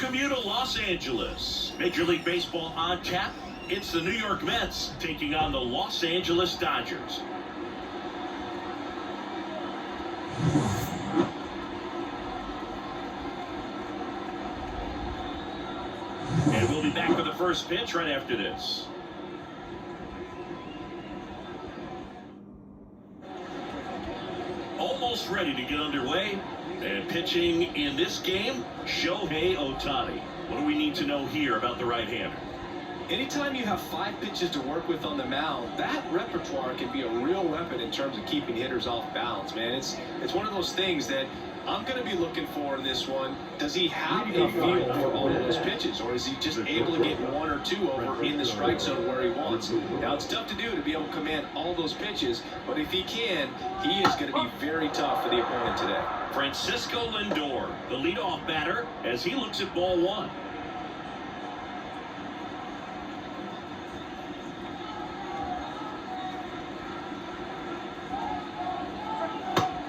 welcome you to Los Angeles. Major League Baseball on tap. It's the New York Mets taking on the Los Angeles Dodgers. And we'll be back with the first pitch right after this. Almost ready to get underway. And pitching in this game, Shohei Ohtani. What do we need to know here about the right-hander? Anytime you have 5 pitches to work with on the mound, that repertoire can be a real weapon in terms of keeping hitters off balance, man. It's one of those things that I'm going to be looking for in this one. Does he have a feel for all of those pitches, or is he just able to get 1 or 2 over in the strike zone where he wants? Now, it's tough to do to be able to command all those pitches, but if he can, he is going to be very tough for the opponent today. Francisco Lindor, the leadoff batter, as he looks at ball 1.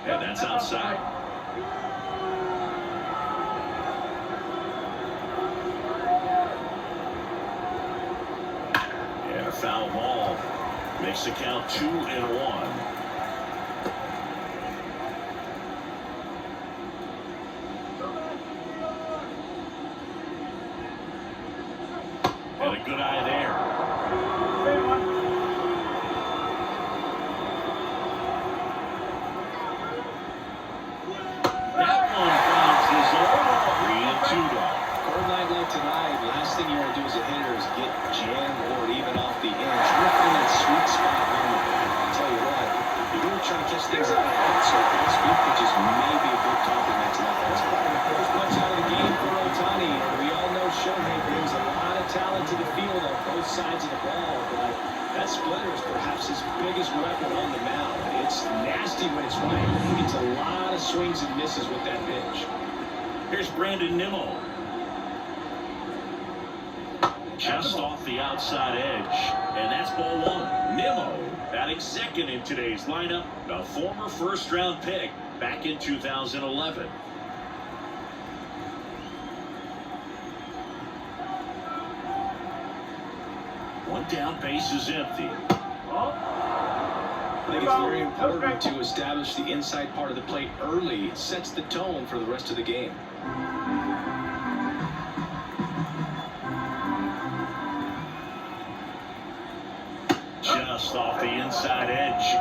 And that's outside. And a foul ball makes the count 2-1. And a good eye there. That one bounces over. 3-2 though. Cold night like tonight, last thing you want to do as a hitter is get jammed or even off the edge. You're in that sweet spot when I'll tell you what, you're going to try to catch things out of hand, so those speed pitches may be a good compliment to that fastball. First punch out of the game for Ohtani, and we all know Shohei brings a lot of talent to the field on both sides of the ball, but that splitter is perhaps his biggest weapon on the mound. It's nasty when it's right. He gets a lot of swings and misses with that pitch. Here's Brandon Nimmo. Just off the outside edge. And that's ball 1. Nimmo batting second in today's lineup. A former first-round pick back in 2011. One down, base is empty. I think it's very important to establish the inside part of the plate early. It sets the tone for the rest of the game. Just off the inside edge.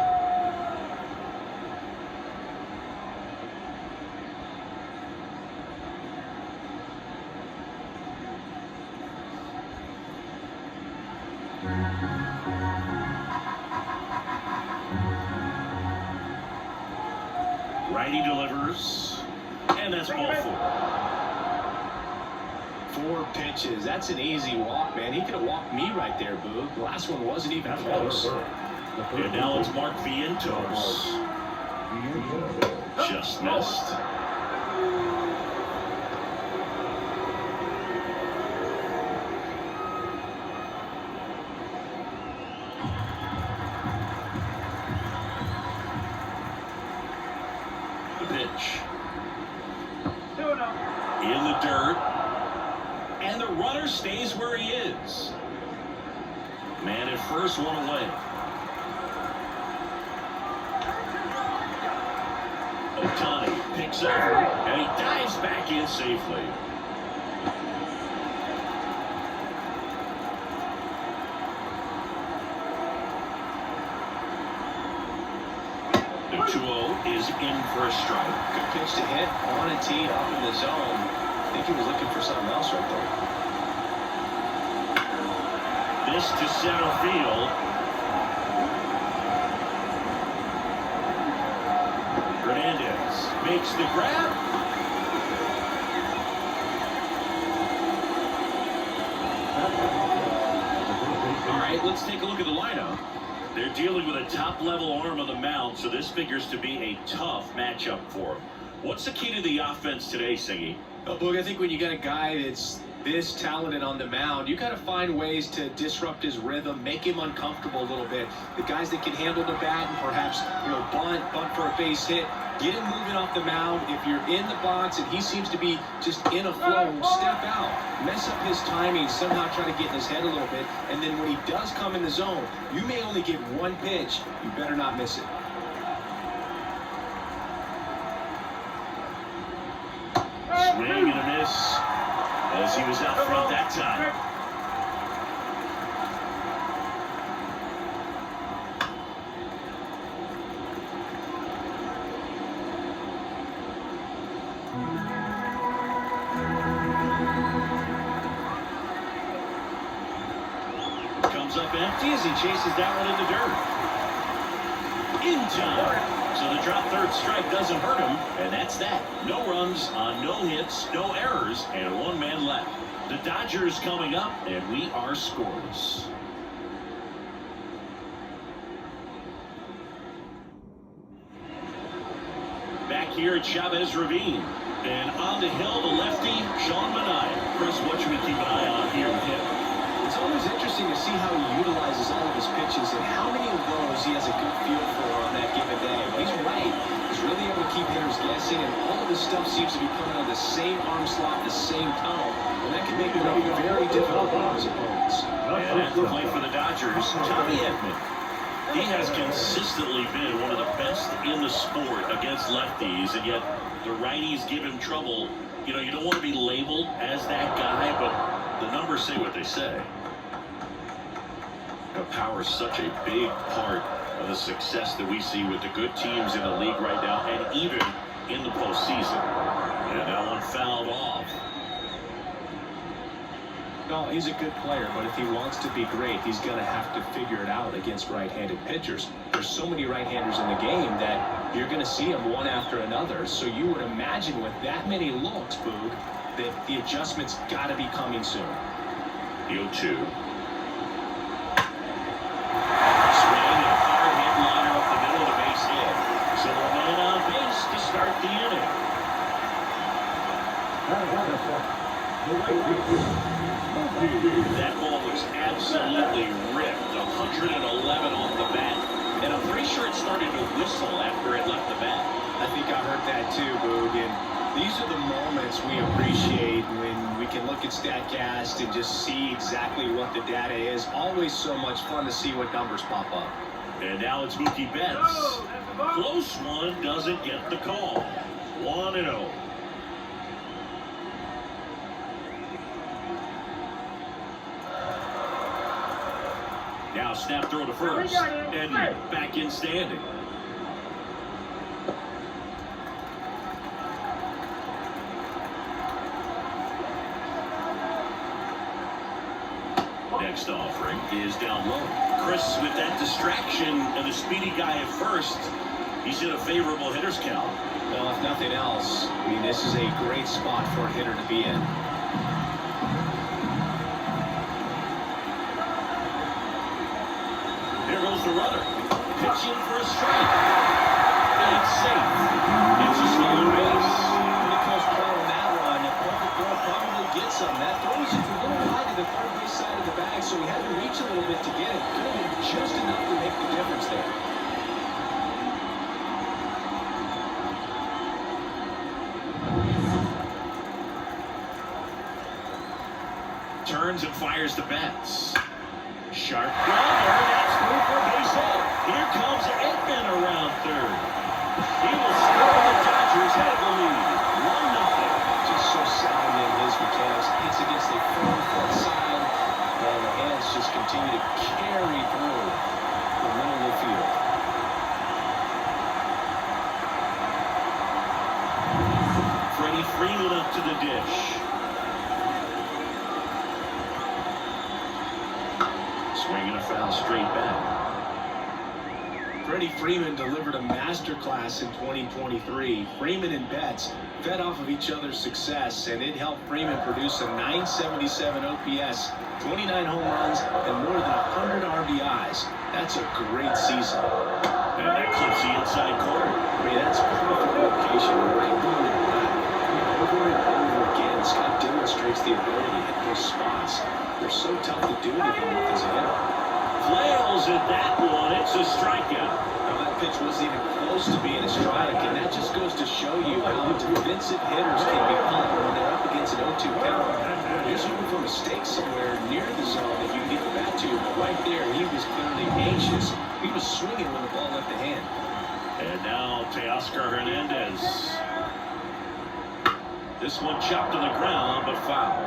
Righty delivers, and that's ball 4. 4 pitches. That's an easy walk, man. He could have walked me right there, Boo. The last one wasn't even close. And now it's Mark Vientos. Just missed. The pitch. In the dirt. And the runner stays where he is. Man at first, one away. Ohtani picks over, and he dives back in safely. The 2-0 is in for a strike. Good pitch to hit on a tee up in the zone. I think he was looking for something else right there. This to center field. Hernandez makes the grab. All right, let's take a look at the lineup. They're dealing with a top-level arm on the mound, so this figures to be a tough matchup for them. What's the key to the offense today, Singy? Well, Boog, I think when you got a guy that's this talented on the mound, you got to find ways to disrupt his rhythm, make him uncomfortable a little bit. The guys that can handle the bat and perhaps, bunt for a base hit, get him moving off the mound. If you're in the box and he seems to be just in a flow, step out, mess up his timing, somehow try to get in his head a little bit. And then when he does come in the zone, you may only get one pitch. You better not miss it. Swing and a miss as he was out front that time. Comes up empty as he chases that one in the dirt. In time. So the drop third strike doesn't hurt him, and that's that. No runs on no hits, no errors, and one man left. The Dodgers coming up, and we are scoreless. Back here at Chavez Ravine. And on the hill, the lefty, Sean Manaea. Chris, what should we keep an eye on here with him? It's always interesting to see how he utilizes all of his pitches and how many of those he has a good feel for on that given day. But he's right. He's really able to keep hitters guessing, and all of his stuff seems to be coming out of the same arm slot, the same tunnel. And that can make it very difficult for his opponents. And at the plate for the Dodgers, Tommy Edman. He has consistently been one of the best in the sport against lefties, and yet the righties give him trouble. You don't want to be labeled as that guy, but the numbers say what they say. Power is such a big part of the success that we see with the good teams in the league right now, and even in the postseason. And that one fouled off. No, he's a good player, but if he wants to be great, he's going to have to figure it out against right-handed pitchers. There's so many right-handers in the game that you're going to see them one after another. So you would imagine with that many looks, Boog, that the adjustment's got to be coming soon. 0-2. Swing and a hard hit liner up the middle of the base hit. So a man on base to start the inning. That ball was absolutely ripped. 111 off the bat. And I'm pretty sure it started to whistle after it left the bat. I think I heard that too, Boog. And these are the moments we appreciate when we can look at StatCast and just see exactly what the data is. Always so much fun to see what numbers pop up. And now it's Mookie Betts. Close one, doesn't get the call. 1-0. Now snap throw to first. And back in standing. Next offering is down low. Chris, with that distraction and the speedy guy at first, he's in a favorable hitter's count. Well, if nothing else, I mean, this is a great spot for a hitter to be in. Here goes the runner. Pitching for a strike. And it's safe. It's a stolen base. Pretty close play on that one. A perfect throw probably gets some. That throw was just a little wide to the third base side of the bag, so he had to reach a little bit to get it. Could have been just enough to make the difference there. Turns and fires the Betts. Sharp grounder. That's through for a base hit. Here comes Edman around third. He will score. The Dodgers have the lead. 1-0. Just so sound in his mechanics. Hits against a firm front side, and the hands just continue to carry through the middle of the field. Freddie Freeman up to the dish. Swinging a foul straight back. Freddie Freeman delivered a masterclass in 2023. Freeman and Betts fed off of each other's success, and it helped Freeman produce a .977 OPS, 29 home runs, and more than 100 RBIs. That's a great season. And that clips the inside corner. I mean, that's perfect location right through the back. Over and over again, Scott demonstrates the ability to They're so tough to do anything with as a hitter. Flails at that one. It's a strikeout. Now that pitch wasn't even close to being a strike, and that just goes to show you how defensive hitters can become when they're up against an 0-2 count. You're just looking for mistakes somewhere near the zone that you can get the bat to, but right there, he was clearly anxious. He was swinging when the ball left the hand. And now Teoscar Hernandez. This one chopped on the ground, but foul.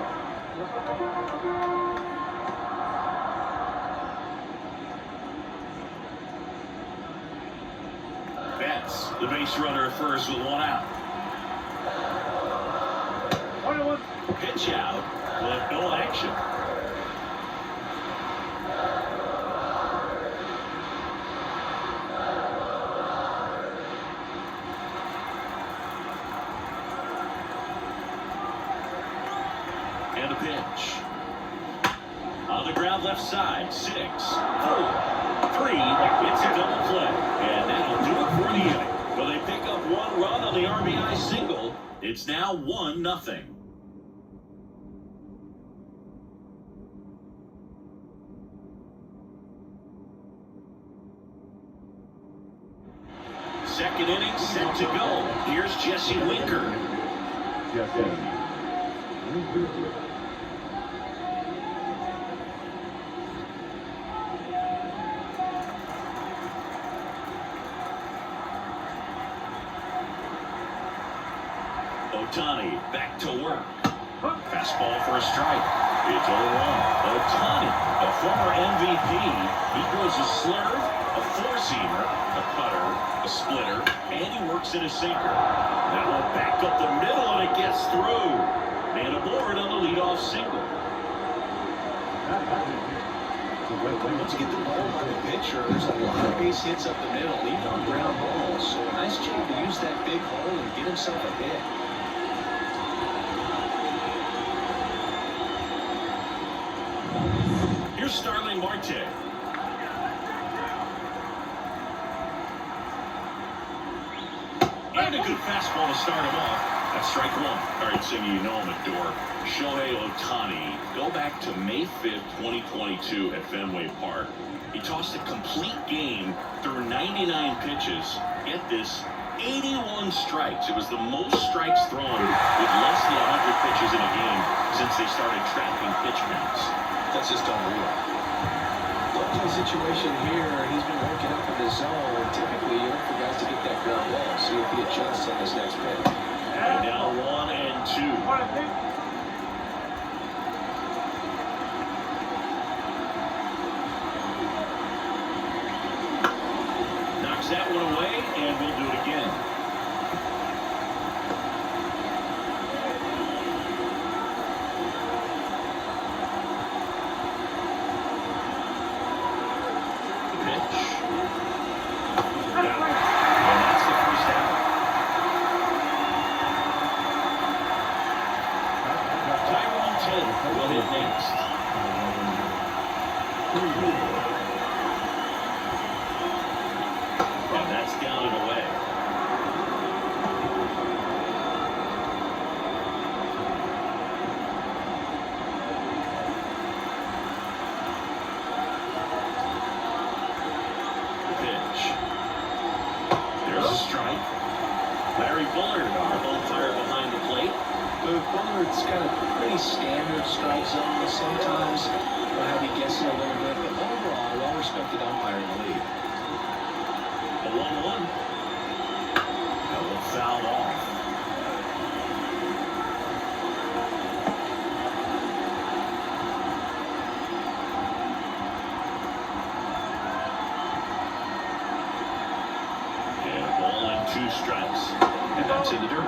Betts, the base runner at first with one out. Pitch out, but no action. And a pitch. On the ground left side, 6, 4, 3. It's a double play. And that'll do it for the inning. Well, they pick up one run on the RBI single. It's now 1-0. Second inning set to go. Here's Jesse Winker. Ohtani back to work. Fastball for a strike. It's 0-1. Ohtani, a former MVP. He throws a slurve, a four-seamer, a cutter, a splitter, and he works in a sinker. That one back up the middle, and it gets through. Man aboard on the leadoff single. Once you get the ball by the pitcher, there's a lot of base hits up the middle, even on ground balls. So a nice job to use that big hole and get himself a hit. Here's Starling Marte. And a good fastball to start him off. That's strike one. All right, Siggy, you know him at door. Shohei Ohtani. Go back to May 5th, 2022 at Fenway Park. He tossed a complete game through 99 pitches. Get this, 81 strikes. It was the most strikes thrown with less than 100 pitches in a game since they started tracking pitch counts. That's just unreal. Lucky situation here. He's been working up in the zone. Typically, you look for guys to get that ground ball. See if he adjusts on this next pitch. And now 1-2. Knocks that one away, and we'll do it again. Bullard's got a pretty standard strike zone. Sometimes we'll have you guessing a little bit, but overall, well-respected umpire in the league. A 1-1. That will foul off. And a ball and 2 strikes. And that's in the dirt.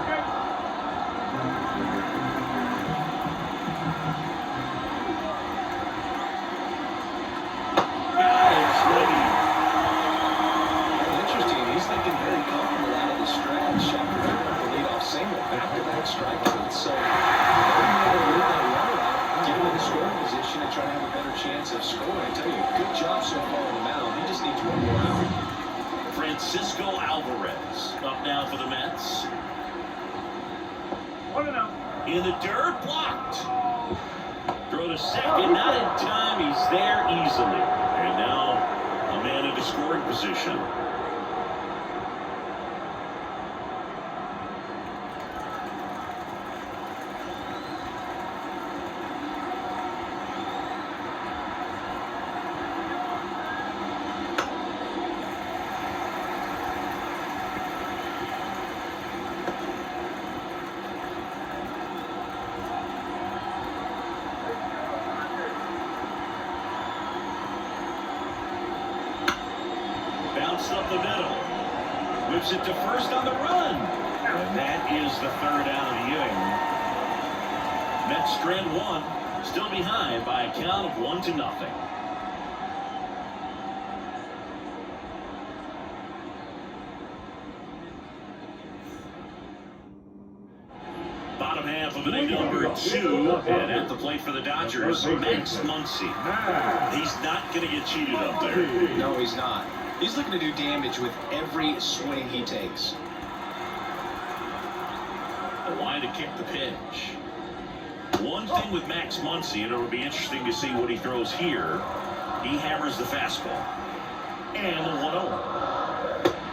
Strikeout, so leave that runner out, get him in the scoring position, and try to have a better chance of scoring. I tell you, good job so far on the mound. He just needs one more out. Francisco Alvarez up now for the Mets. In the dirt, blocked. Throw throw to second, not in time. He's there easily. And now a man into scoring position. Bounced up the middle. Whips it to first on the run. And that is the third out of the inning. Mets strand one. Still behind by a count of 1-0. Bottom half of inning number 2. And at the plate for the Dodgers, Max Muncy. He's not going to get cheated up there. No, he's not. He's looking to do damage with every swing he takes. A line to kick the pitch. One thing with Max Muncy, and it'll be interesting to see what he throws here. He hammers the fastball. And the 1-0.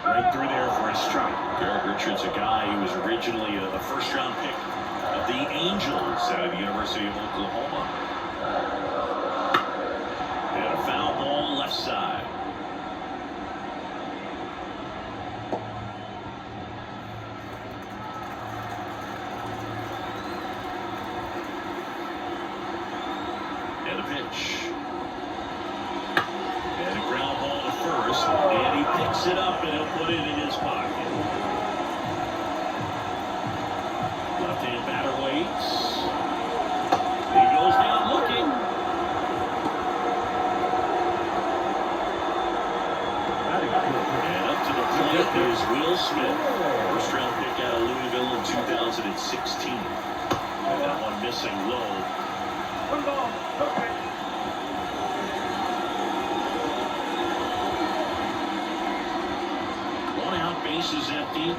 Right through there for a strike. Garrett Richards, a guy who was originally a first-round pick of the Angels out of the University of Oklahoma. And a foul ball left side. And a pitch. And a ground ball to first. And he picks it up and he'll put it in his pocket. Left-hand batter waits. He goes down looking. And up to the plate is Will Smith. First-round pick out of Louisville in 2016. And that one missing low. One ball. Okay. One out, base is empty.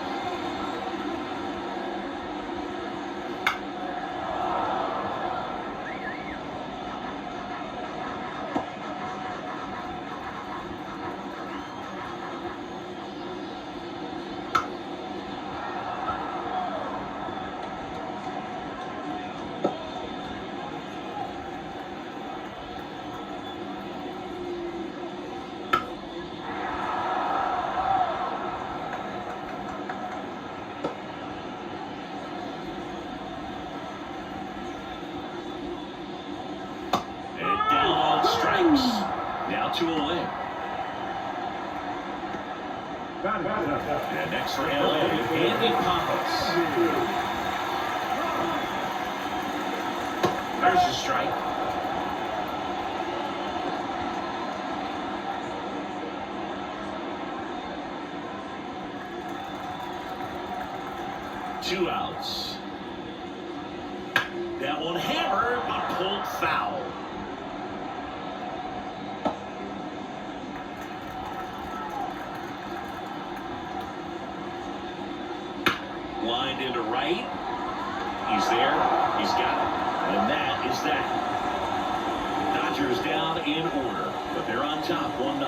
Now 2 away. And next for LA, Andy Pappas. There's a strike. Two outs. That one hammered, but pulled foul. Lined into right. He's there. He's got it. And that is that. Dodgers down in order, but they're on top 1-0.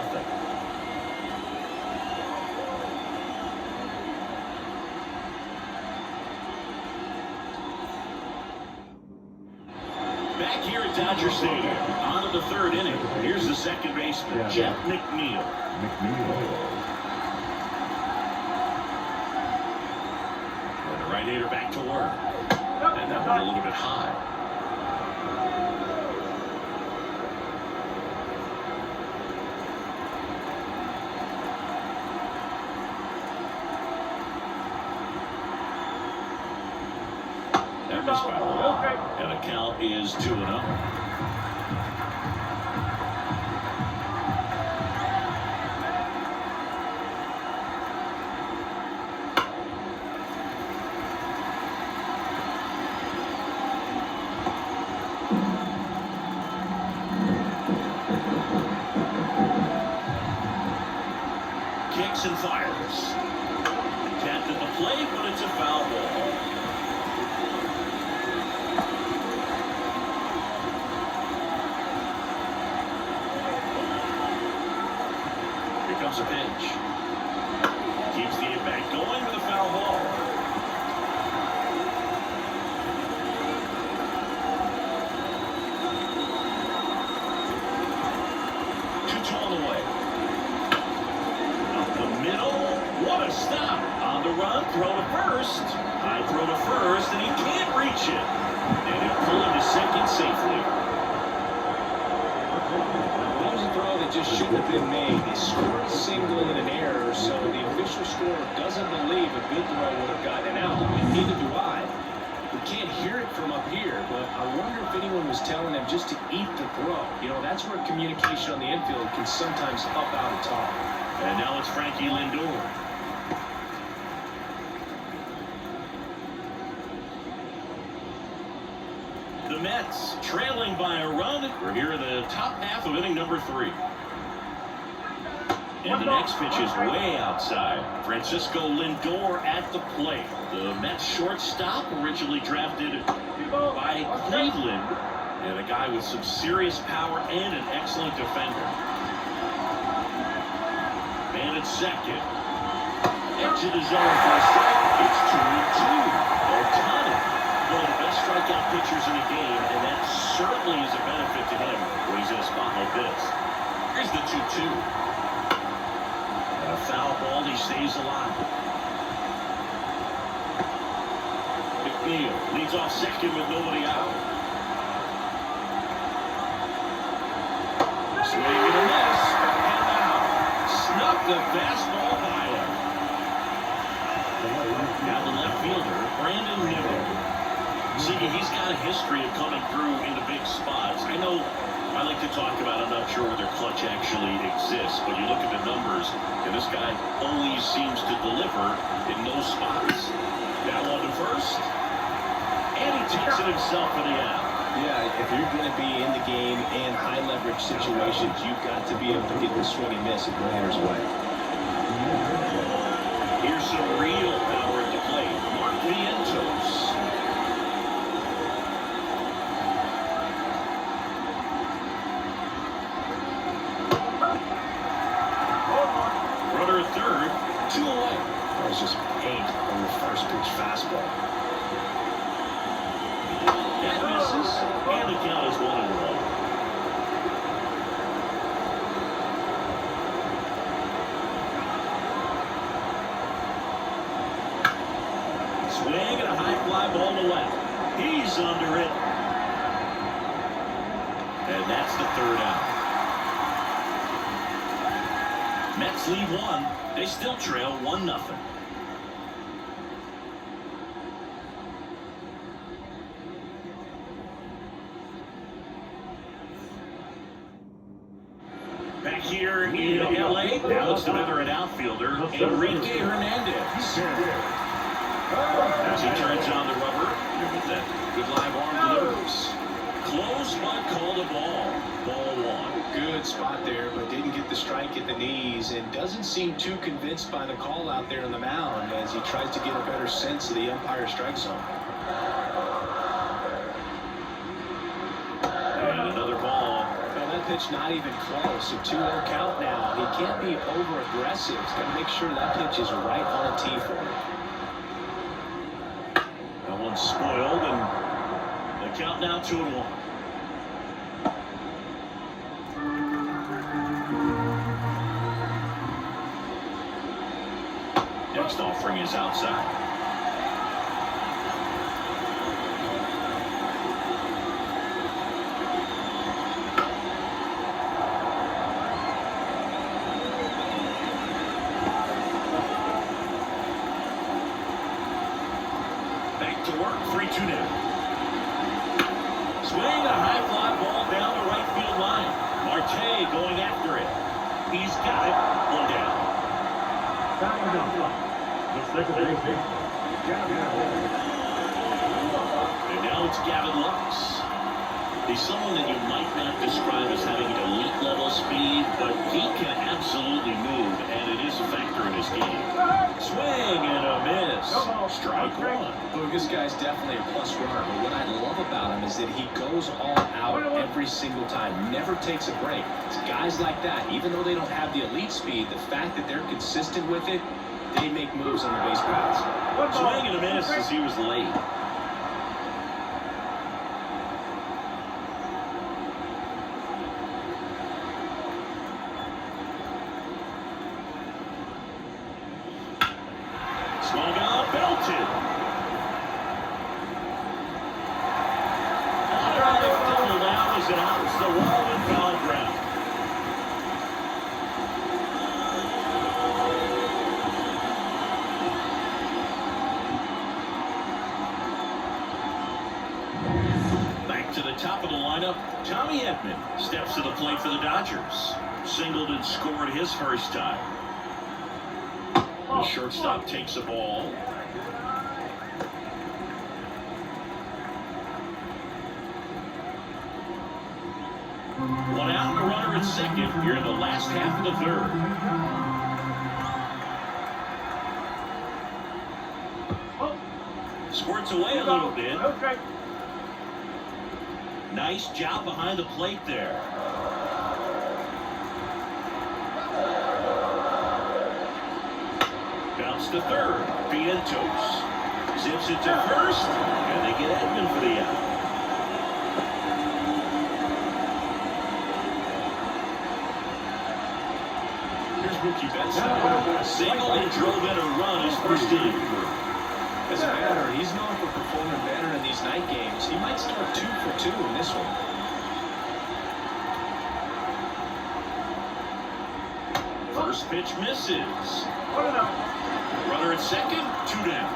Back here at Dodger Stadium, on to the third inning. Here's the second baseman, Jeff McNeil. Right-hander back to work. And that one a little bit high. That missed by one. And the count is 2-0. Kicks and fires. Tapped at the plate, but it's a foul ball. throw to first. High throw to first, and he can't reach it. And he'll pull him to second safely. That was a throw that just shouldn't have been made. They scored a single and an error, so the official scorer doesn't believe a good throw would have gotten an out, and neither do I. We can't hear it from up here, but I wonder if anyone was telling them just to eat the throw. You know, that's where communication on the infield can sometimes help out a talk. And now it's Frankie Lindor. The Mets trailing by a run. We're here in the top half of inning number 3. And the next pitch is way outside. Francisco Lindor at the plate. The Mets shortstop, originally drafted by Cleveland, and a guy with some serious power and an excellent defender. And it's second. Edge of the zone for a strike. It's 2-2. Otani, one of the best strikeout pitchers in the game, and that certainly is a benefit to him when he's in a spot like this. Here's the 2-2. A foul ball, he stays alive. McNeil leads off second with nobody out. Swing and a miss, and out. Snuck the fastball by him. Now the left fielder, Brandon Newman. See, he's got a history of coming through into big spots. I know I like to talk about, I'm not sure whether clutch actually exists, but you look at the numbers, and this guy always seems to deliver in those spots. Now on to first, and he takes it himself for the out. Yeah, if you're going to be in the game in high leverage situations, you've got to be able to get the swing and miss at the hitter's way. Here's some real power at the plate. Mark Vientos. Runner third, 2 away. That was just paint on the first pitch fastball. That misses, and the count is 1-1. Swing and a high fly ball to left. He's under it. And that's the 3rd out. Mets lead 1. They still trail 1-0. Back here in L.A., now it's the veteran outfielder, Enrique Hernandez. As he turns on the rubber, with that good live arm delivers. Close but called a ball. Ball 1. Good spot there, but didn't get the strike at the knees, and doesn't seem too convinced by the call out there on the mound as he tries to get a better sense of the umpire strike zone. And another ball. Well, that pitch not even close. A 2-0 count now. He can't be over aggressive. He's got to make sure that pitch is right on a tee for him. That one's spoiled, and the count now 2-1. Next offering is outside. Back to work, 3-2 now. Swing, a high fly ball down the right field line. Marte going after it. He's got it. 1 down. And now it's Gavin Lux. He's someone that you might not describe as having elite level speed, but he can absolutely move, and it is a factor in his game. Swing and a miss. Strike 1. Look, this guy's definitely a plus runner, but what I love about him is that he goes all out every single time, never takes a break. It's guys like that, even though they don't have the elite speed, the fact that they're consistent with it, they make moves on the base paths. Swing and a miss as he was late. Swung out, to the top of the lineup, Tommy Edman steps to the plate for the Dodgers. Singled and scored his first time. The shortstop takes the ball. One out and a runner at second here in the last half of the third. Squirts away a little bit. Okay. Nice job behind the plate there. Bounce to third. Vientos zips it to first, and they get Edman for the out. Here's Mookie Betts. Single and drove in a run his first inning. As a batter, he's known for performing better in these night games. He might start 2 for 2 in this one. First pitch misses. 1-0. Runner at second, 2 down.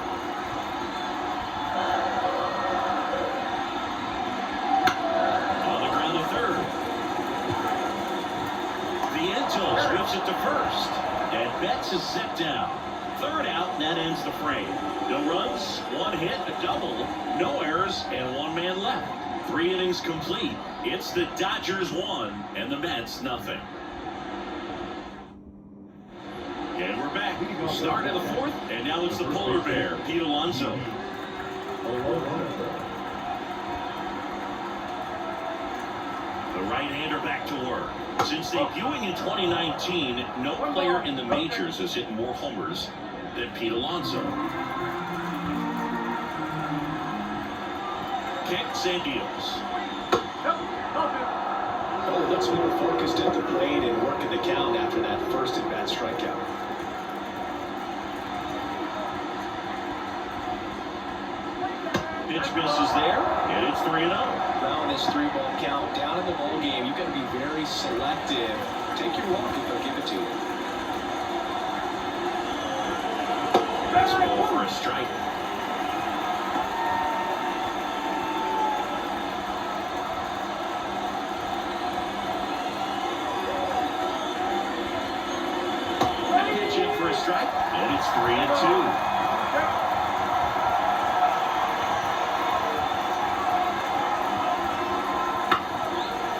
On the ground to third. Vientos whips it to first. And Betts is set down. Third out, and that ends the frame. No runs, 1 hit, a double, no errors, and 1 man left. 3 innings complete. It's the Dodgers 1 and the Mets nothing. And we're back. Start of the fourth, and now it's the polar bear, Pete Alonso. The right-hander back to work. Since debuting in 2019, no player in the majors has hit more homers than Pete Alonso. Kicks and deals. Oh, it looks more focused at the plate and working the count after that first at-bat strikeout. Pitch misses there, and it's 3-0. Now in this 3-ball count, down in the ball game, you've got to be very selective. Take your walk if they'll give it to you. Fastball for a strike. Pitch in for a strike, and it's 3-2.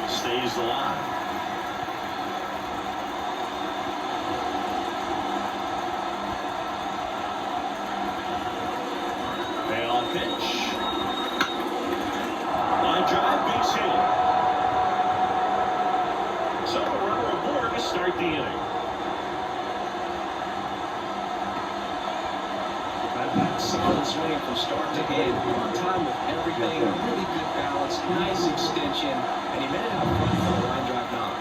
Stays alive. Payoff pitch. Line drive, base hit. So a runner aboard to start the inning. Solid swing from start to end. On time with everything. Really good balance. Nice extension. And he made it out front for the line drive knock.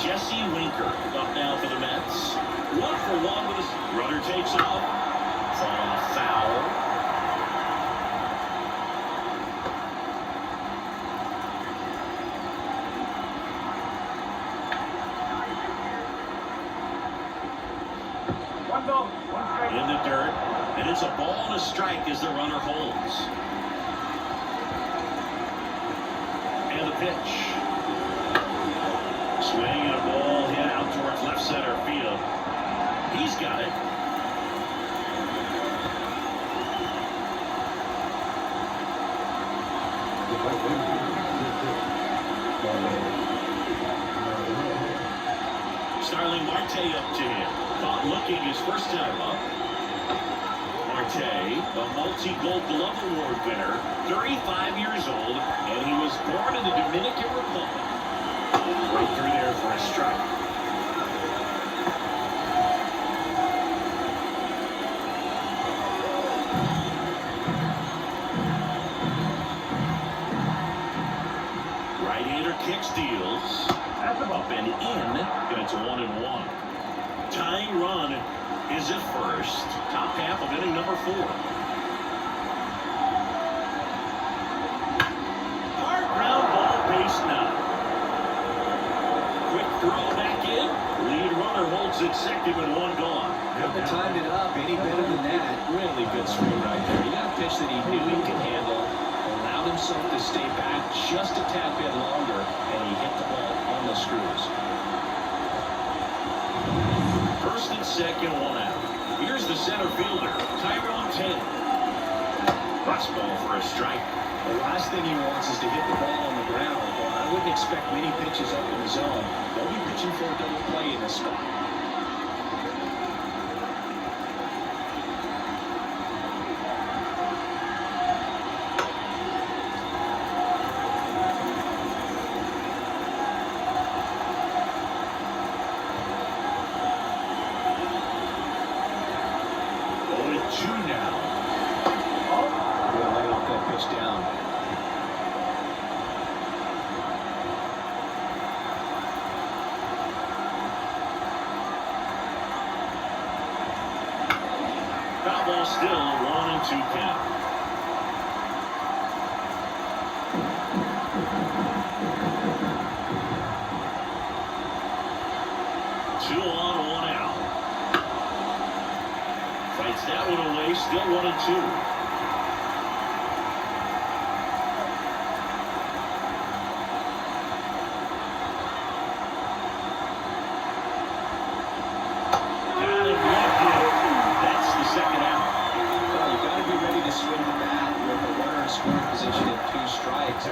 Jesse Winker up now for the Mets. 1 for 1 with his runner takes off. Foul. In the dirt, and it's a ball and a strike as the runner holds. And the pitch. Swing and a ball hit out towards left center field. He's got it. Starling Marte up to him. Thought looking his first time up. Marte, a multi-Gold Glove Award winner, 35 years old, and he was born in the Dominican Republic. Right through there for a strike. Right-hander kicks, deals. Up and in, and it's 1-1. Tying run is at first. Top half of inning number 4. Hard ground ball, base now. Quick throw back in. Lead runner holds at second with 1 gone. Couldn't have timed it up any better than that. Really good swing right there. You got a pitch that he knew he could handle. Allowed himself himself to stay back just a tad bit longer, and he hit the ball on the screws. First and second, one out. Here's the center fielder, Tyrone Taylor. Fastball for a strike. The last thing he wants is to hit the ball on the ground, but I wouldn't expect many pitches up in the zone. They'll be pitching for a double play in this spot. Foul ball still 1-2 count. Two on, one out. Fights that one away, still 1-2.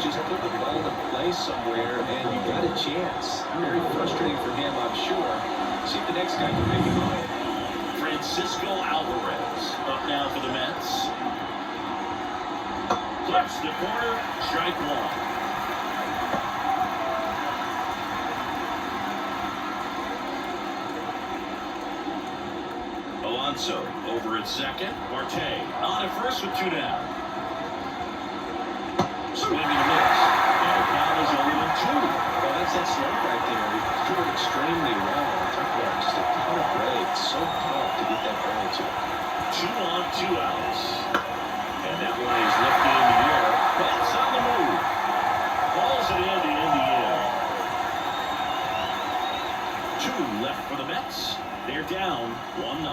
Just put the ball in play somewhere, and you got a chance. Very frustrating for him, I'm sure. See if the next guy can make it mine. Francisco Alvarez up now for the Mets. Flips the corner, strike one. Alonso over at second. Marte on at first with two down. Swing and a miss. And the count is 0-2. Well, that's that slope right there. He threw it extremely well. Took just a ton of breaks. So tough to get that ball to. 2 on, 2 outs. And that one is lifted in the air. That's on the move. Balls it in to end the inning. 2 left for the Mets. They're down 1-0.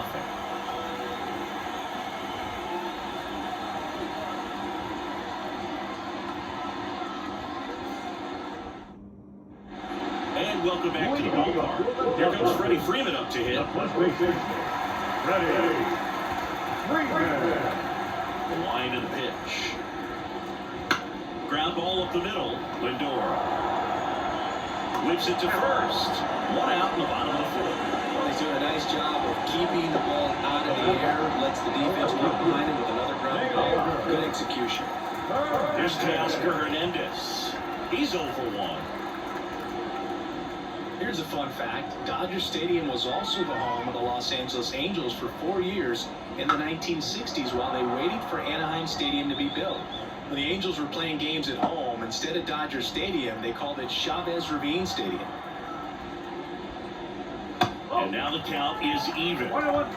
Welcome back to the ballpark. Here comes Freddie Freeman up to hit. Freddie Freeman. The line of the pitch. Ground ball up the middle. Lindor whips it to first. 1 out in the bottom of the fourth. Well, he's doing a nice job of keeping the ball out of the air. Lets the defense work behind him with another ground ball. Good execution. Here's Teoscar Hernandez. He's 0 for 1. Here's a fun fact. Dodger Stadium was also the home of the Los Angeles Angels for 4 years in the 1960s while they waited for Anaheim Stadium to be built. When the Angels were playing games at home, instead of Dodger Stadium, they called it Chavez Ravine Stadium. And now the count is even. 1-1.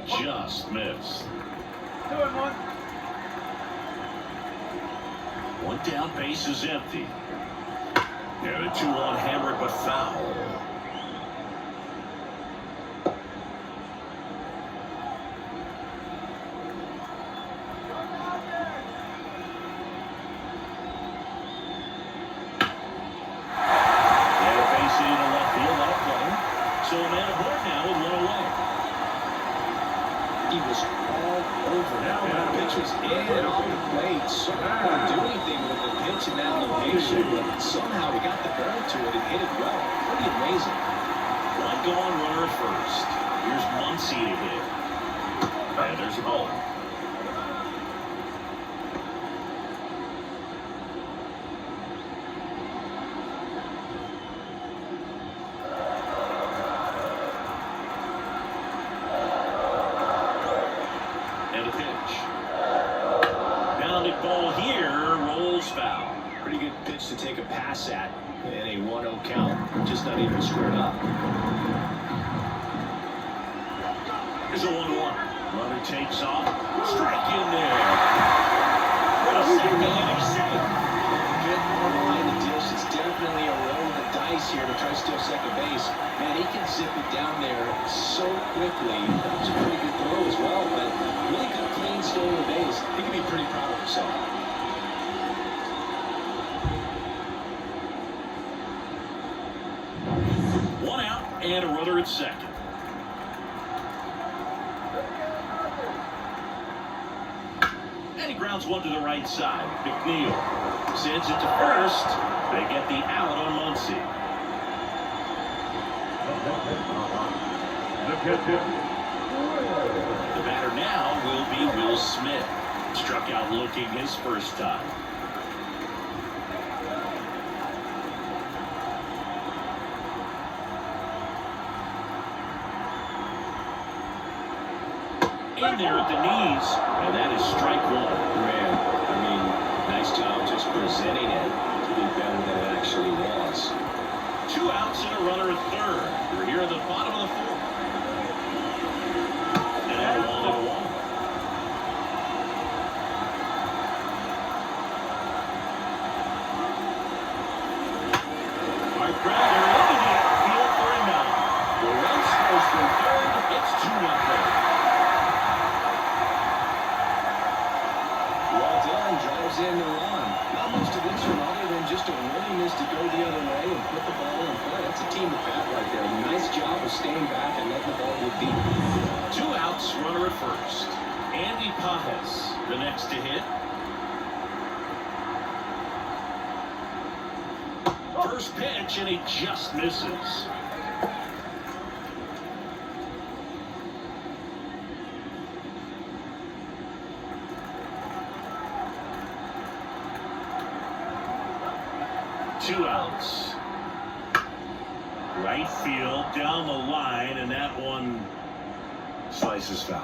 Just missed. 2-1. One down, base is empty. And a 2-1 hammered but foul. And a base hit into left field, not a play. So a man aboard now with 1 away. He was all over now. The pitch was in and off the plate. So couldn't do anything with the pitch in that location, but somehow he got the barrel to it and hit it well. Pretty amazing. One gone, runner at first. Here's Muncy to hit. And there's a ball. And a pitch. Grounded ball here, rolls foul. Pretty good pitch to take a pass at in a 1-0 count. Just not even squared up. Here's a 1-1. Runner takes off. Strike in there. What a second inning save. Good one behind the dish. It's definitely a roll of the dice here to try to steal second base. Man, he can did zip it down there so quickly. That was a pretty good throw as well, but really good clean stolen the base. He can be pretty proud of himself. One out and a runner at second. And he grounds one to the right side. McNeil sends it to first. They get the out on Muncy. The batter now will be Will Smith. Struck out looking his first time. In there at the knees, and that is strike one. Man, I mean, nice job just presenting it to be better than it actually was. 2 outs and a runner at third. We're here at the bottom of the fourth. And 1-1. Hard grounder into the outfield for a knock. The run scores from third. It's 2-0. Well done, drives in the run. Not much to this one other than just a willingness to go the other way and put the ball in play. That's a team of bat right there. Nice job of staying back and letting the ball go deep. 2 outs, runner at first. Andy Pajes, the next to hit. First pitch, and he just misses. Two outs. Right field, down the line, and that one slices foul.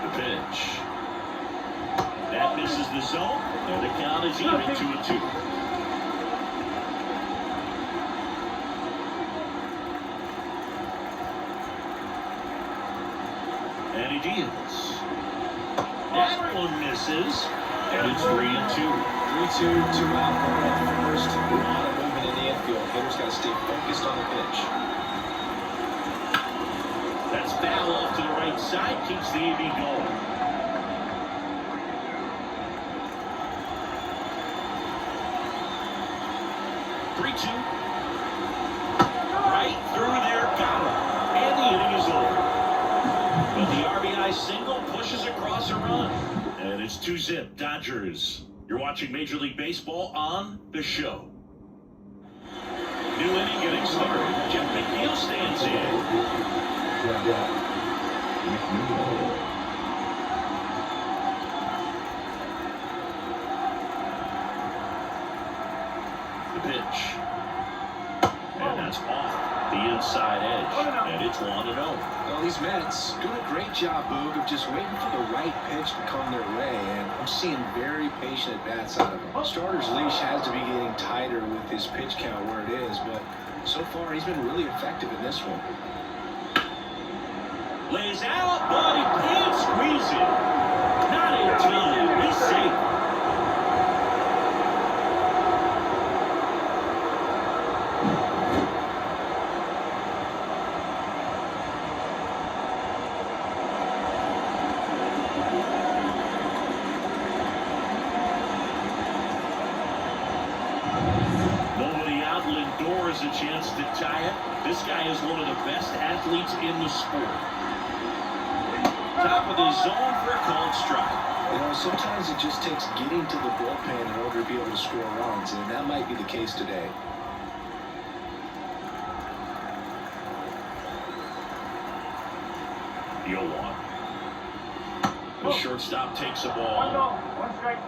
The pitch. That misses the zone, and the count is even 2-2. And he deals. That one misses, and it's 3-2. 3-2, 2 out, runner at first. A lot of movement in the infield. Hitter's got to stay focused on the pitch. That's foul off to the right side, keeps the AB going. Right through there, got him. And the inning is over. But the RBI single pushes across a run. And it's 2-zip, Dodgers. You're watching Major League Baseball on the show. New inning getting started. Jeff McNeil stands in. The pitch. And that's off the inside edge. And it's 1-0. Well, these Mets doing a great job, Boog, of just waiting for the right pitch to come their way, and I'm seeing very patient at-bats out of him. Starter's leash has to be getting tighter with his pitch count where it is, but so far he's been really effective in this one. Lays out, but he can't squeeze it. Not in time. He's safe. A chance to tie it. This guy is one of the best athletes in the sport. Top of the zone for a called strike. You know, sometimes it just takes getting to the bullpen in order to be able to score runs, and that might be the case today. The 0-1. The shortstop takes a ball. 1 strike.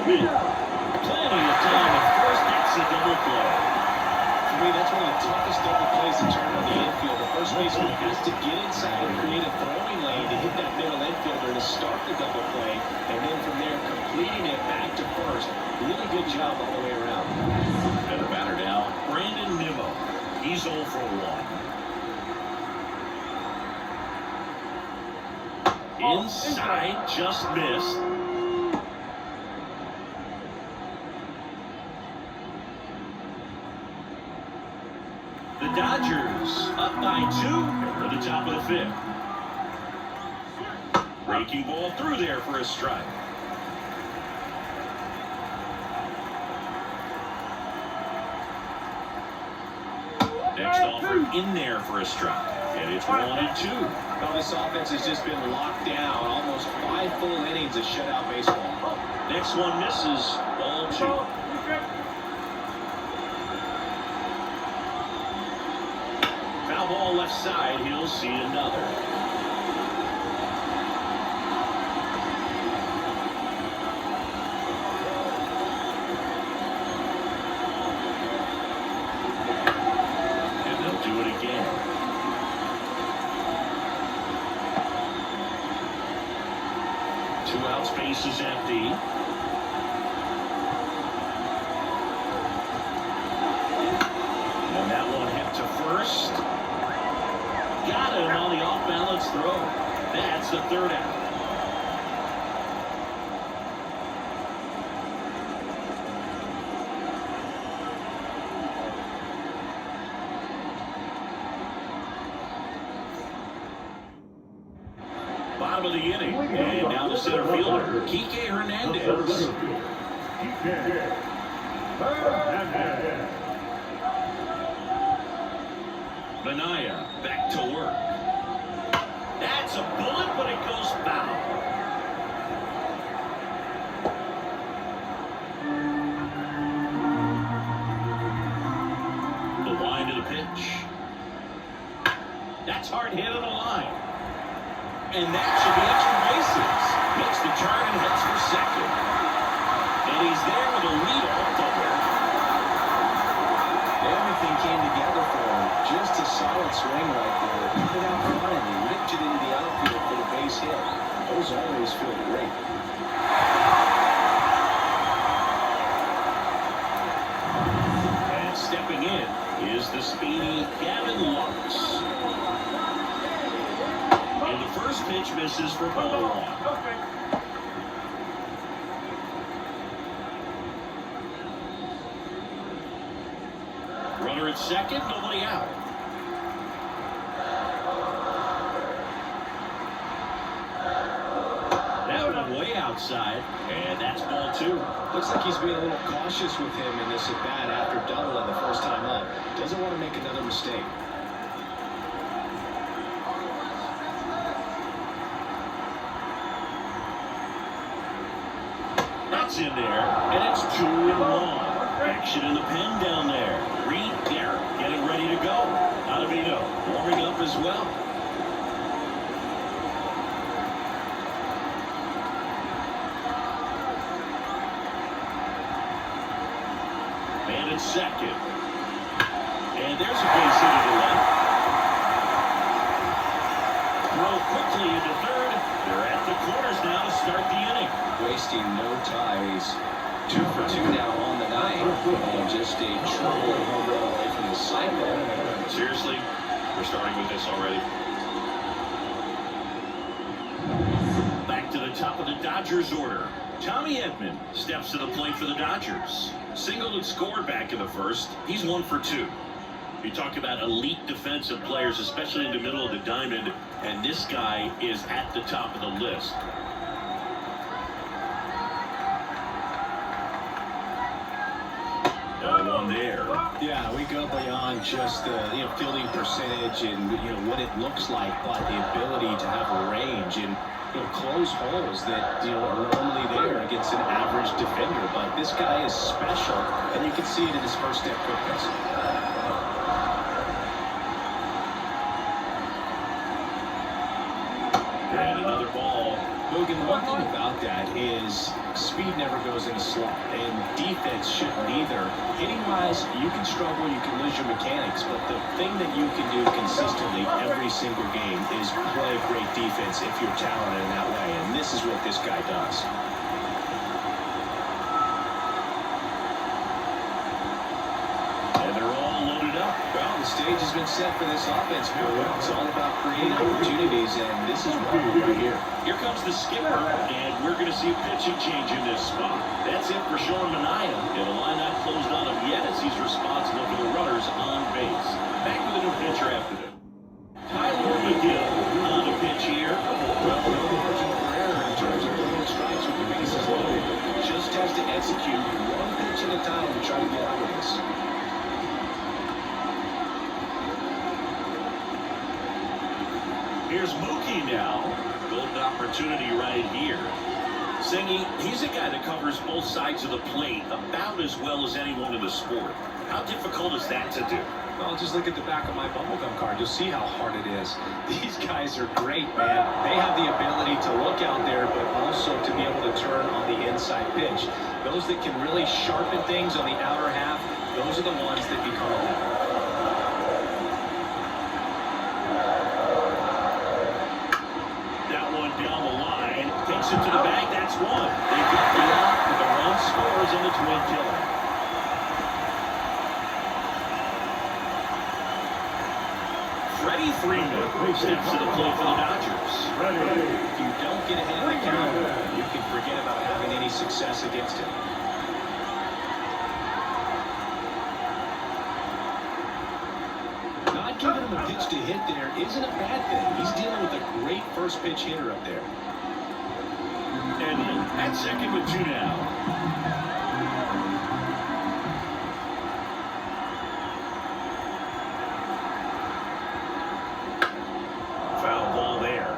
Smith. Plenty of time at first. That's a double play. For me, that's one of the toughest double plays to turn on the infield. The first baseman has to get inside and create a throwing lane to hit that middle infielder to start the double play, and then from there completing it back to first. Really good job all the way around. And the batter now, Brandon Nimmo. He's 0 for 1. Inside, just missed. The Dodgers up by 2 at the top of the 5th. Breaking ball through there for a strike. Next offer in there for a strike. And it's 1-2. Well, this offense has just been locked down. Almost 5 full innings of shutout baseball. Next one misses. Ball 2. Foul ball left side. He'll see another. And they'll do it again. Two outs, base is empty. And that one hit to first. Got him on the off-balance throw. That's the third out. Bottom of the inning. And now the center fielder, Kike Hernandez. Manaya back to work. That's a bullet, but it goes foul. The wind of the pitch. That's hard hit on the line. And that should be extra bases. Makes the turn and heads for second. And he's there with a leadoff double. Everything came together for him. Just a solid swing right there. Put it out front and he ripped it into the outfield for the base hit. Those always feel great. And stepping in is the speedy Gavin Lux. And the first pitch misses for ball 1. Runner at second, nobody out. That one way outside, and that's ball 2. Looks like he's being a little cautious with him in this at-bat after doubling the first time up. Doesn't want to make another mistake. That's in there, and it's 2-1. Action in the pen down there. Reed Garrett getting ready to go. Ottavino warming up as well. Man at second. And there's a base hit to the left. Throw quickly into third. They're at the corners now to start the inning. Wasting no ties. 2 for 2 now on the night, and just a triple home run away from the cycle. Seriously, we're starting with this already. Back to the top of the Dodgers order. Tommy Edman steps to the plate for the Dodgers. Singled and scored back in the first. He's 1 for 2. You talk about elite defensive players, especially in the middle of the diamond, and this guy is at the top of the list. One there. Yeah, we go beyond just fielding percentage and what it looks like, but the ability to have a range and close holes that are normally there against an average defender. But this guy is special, and you can see it in his first step quickness. And another ball. Logan, one thing about that is speed never goes in a slot, and defense shouldn't either. Hitting-wise, you can struggle, you can lose your mechanics, but the thing that you can do consistently every single game is play great defense if you're talented in that way, and this is what this guy does. The stage has been set for this offense. It's all about creating opportunities, and this is one right here. Here comes the skipper, and we're going to see a pitching change in this spot. That's it for Sean Manaea. And the line not closed on him yet as he's responsible for the runners on base. Back with a new pitcher after them. Tyler McGill on the pitch here. Well, no margin for error in terms of throwing strikes with the bases loaded. Just has to execute one pitch at a time to try to get out of this. Here's Mookie now. Golden opportunity right here. Singy, he's a guy that covers both sides of the plate about as well as anyone in the sport. How difficult is that to do? Well, just look at the back of my bubblegum card. You'll see how hard it is. These guys are great, man. They have the ability to look out there, but also to be able to turn on the inside pitch. Those that can really sharpen things on the outer half, those are the ones that become elite. Down the line, takes it to the bag, that's one. They get the out, but the run scores, and it's one killer. Freddie Freeman steps to the plate for the Dodgers. If you don't get ahead of the counter, you can forget about having any success against him. Not giving him a pitch to hit there isn't a bad thing. He's dealing with a great first pitch hitter up there. And at second with two now. Foul ball there.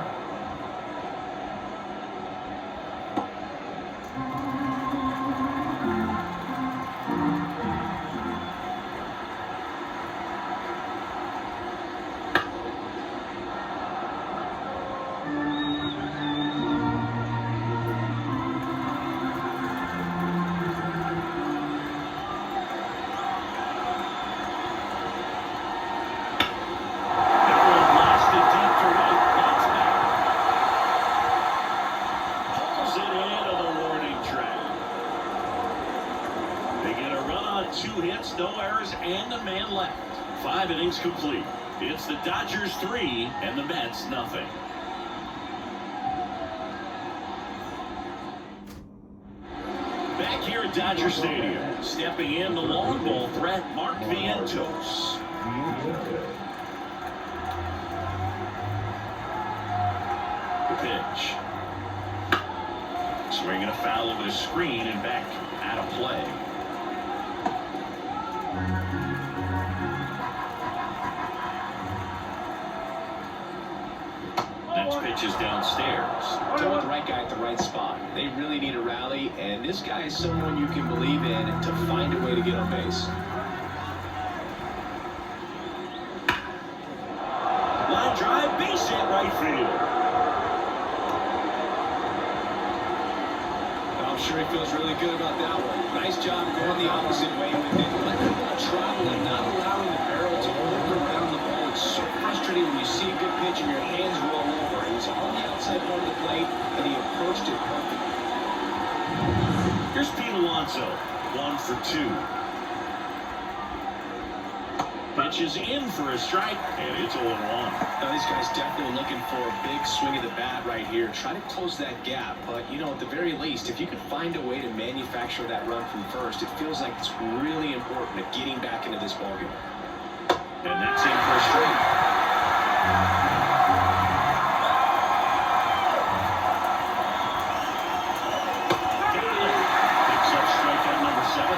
Two hits, no errors, and a man left. 5 innings complete. It's the Dodgers 3 and the Mets nothing. Back here at Dodger Stadium, stepping in the long ball threat, Mark Vientos. The pitch. Swinging a foul over the screen and back out of play. Next pitch is downstairs. Tell the right guy at the right spot. They really need a rally, and this guy is someone you can believe in to find a way to get on base. Line drive, base hit, right field. I'm sure he feels really good about that one. Nice job going the opposite way with it. Letting the ball travel and not allowing the barrel to work around the ball. It's so frustrating when you see a good pitch and your hands roll over. He was on the outside part of the plate, and he approached it perfectly. Here's Pete Alonso, 1 for 2. Pitch is in for a strike, and it's 0-1. Now, these guys definitely looking for a big swing of the bat right here. Try to close that gap, but, you know, at the very least, if you can find a way to manufacture that run from first, it feels like it's really important at getting back into this ballgame. And that's in for a strike. Picks up strikeout number 7.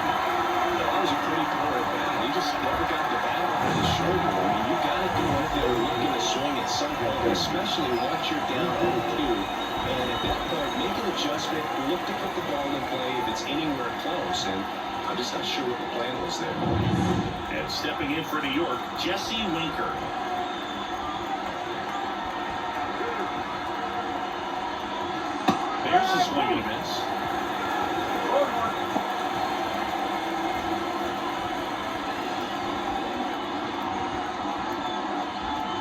That was a pretty poor at bat. He just never got the bat off his shoulder. I mean, you got to go out there looking to swing at some point, especially once you're down 0-2. And at that point, make an adjustment, look to put the ball in play if it's anywhere close. And I'm just not sure what the plan was there. And stepping in for New York, Jesse Winker. There's a swing and a miss. 0-1.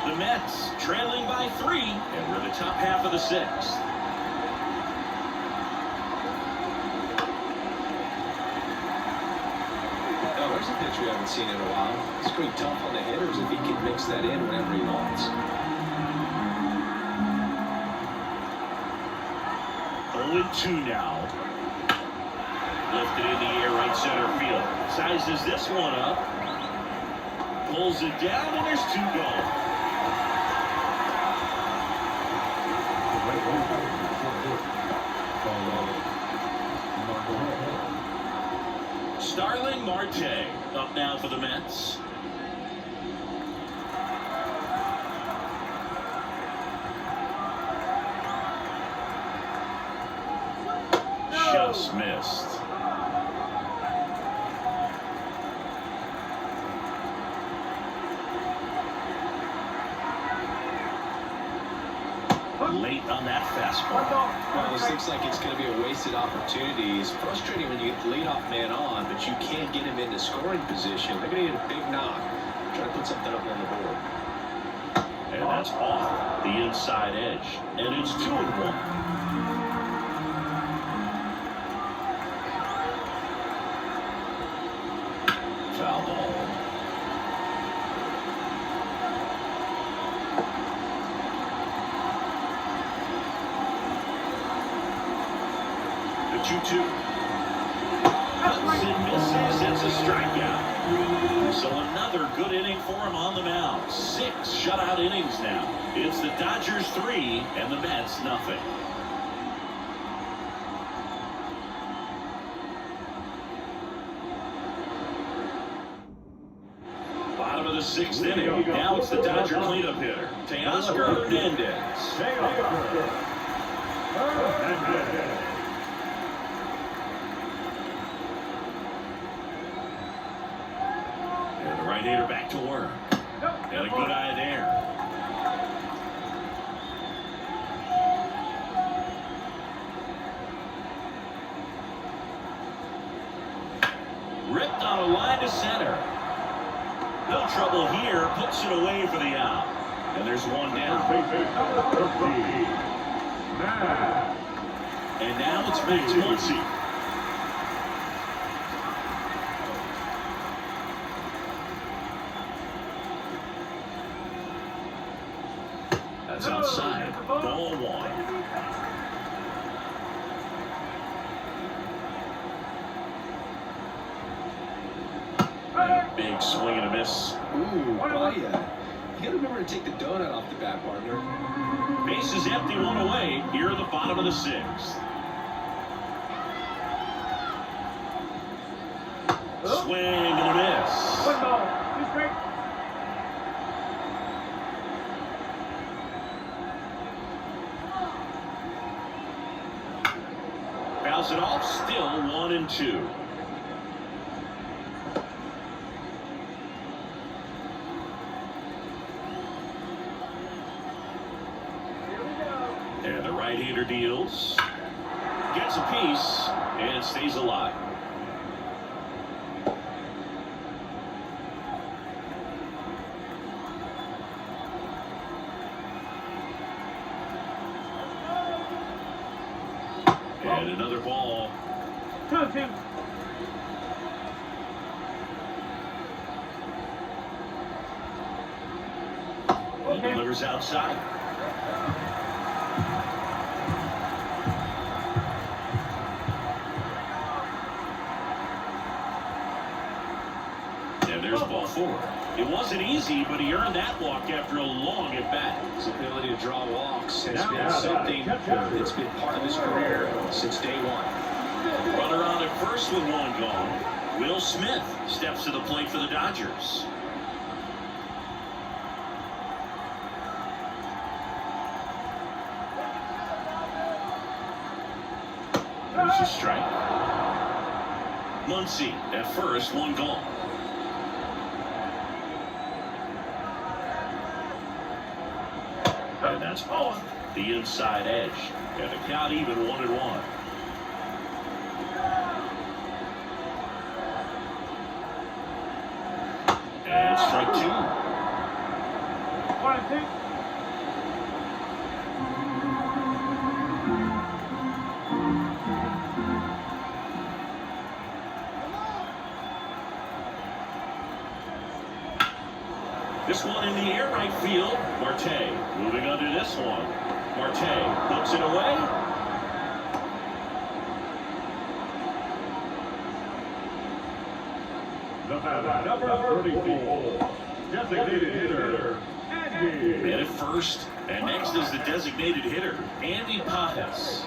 The Mets trailing by 3, and we're in the top half of the 6th. Oh, there's a pitch we haven't seen in a while. It's going to be tough on the hitters if he can mix that in whenever he wants. 0-2 now. Lifted in the air, right center field. Sizes this one up. Pulls it down, and there's 2 gone. Starling Marte up now for the Mets. Just missed. Late on that fastball. Well, this looks like it's going to be a wasted opportunity. It's frustrating when you get the leadoff man on, but you can't get him into scoring position. They're going to get a big knock. Try to put something up on the board. And that's off the inside edge. And it's 2-1. Foul ball. The 2-2. Cuts and misses. It's a strikeout. So another good inning for him on the mound. 6 shutout innings now. It's the Dodgers 3 and the Mets nothing. Bottom of the 6th inning. Now it's the Dodger cleanup hitter, Teoscar Hernandez. And the right-hander back to work. And a good eye there. Ripped on a line to center. No trouble here. Puts it away for the out. And there's 1 down. And now it's back to Muncy. That's outside. Ball 1. Big swing and a miss. Ooh, Baya. You got to remember to take the donut off the bat, partner. Base is empty, 1 away. Here at the bottom of the 6th. Swing and a miss. 1 ball. 2 straight. Bounce it off. Still 1-2. And the right-hander deals. Gets a piece and stays alive. And another ball. 2-2. He delivers outside. And there's ball 4. It wasn't easy, but he earned that walk after a long at-bat. His ability to draw walks has been something that's been part of his career since day 1. Runner on at first with 1 gone. Will Smith steps to the plate for the Dodgers. There's a strike. Muncy at first, 1 gone. And that's off. the inside edge. And the count even 1-1. And strike 2. 1-2. This one in the air right field. Marte moving under this one. Marte puts it away. The batter, number 34, designated hitter, Andy. Man at first, and next is the designated hitter, Andy Pajas.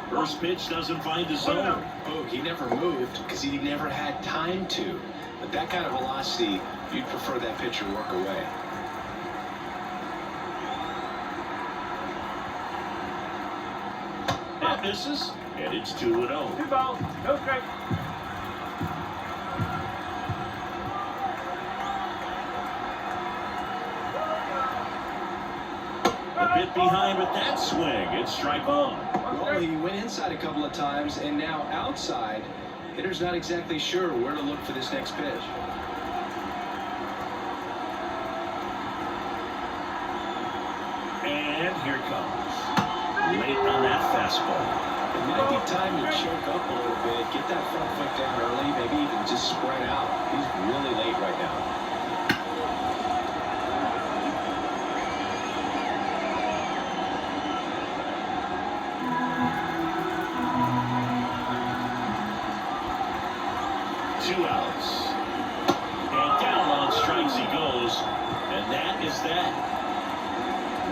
First pitch doesn't find the zone. Oh, he never moved because he never had time to. But that kind of velocity, you'd prefer that pitcher work away. That misses, and it's 2-0. 2 balls, no strike. A bit behind with that swing. It's strike 1. Well, he went inside a couple of times, and now outside. Hitter's not exactly sure where to look for this next pitch. And here it comes. Late on that fastball. It might be time to choke up a little bit, get that front foot down early, maybe even just spread out. He's really late right now. Two outs. And down on strikes he goes. And that is that.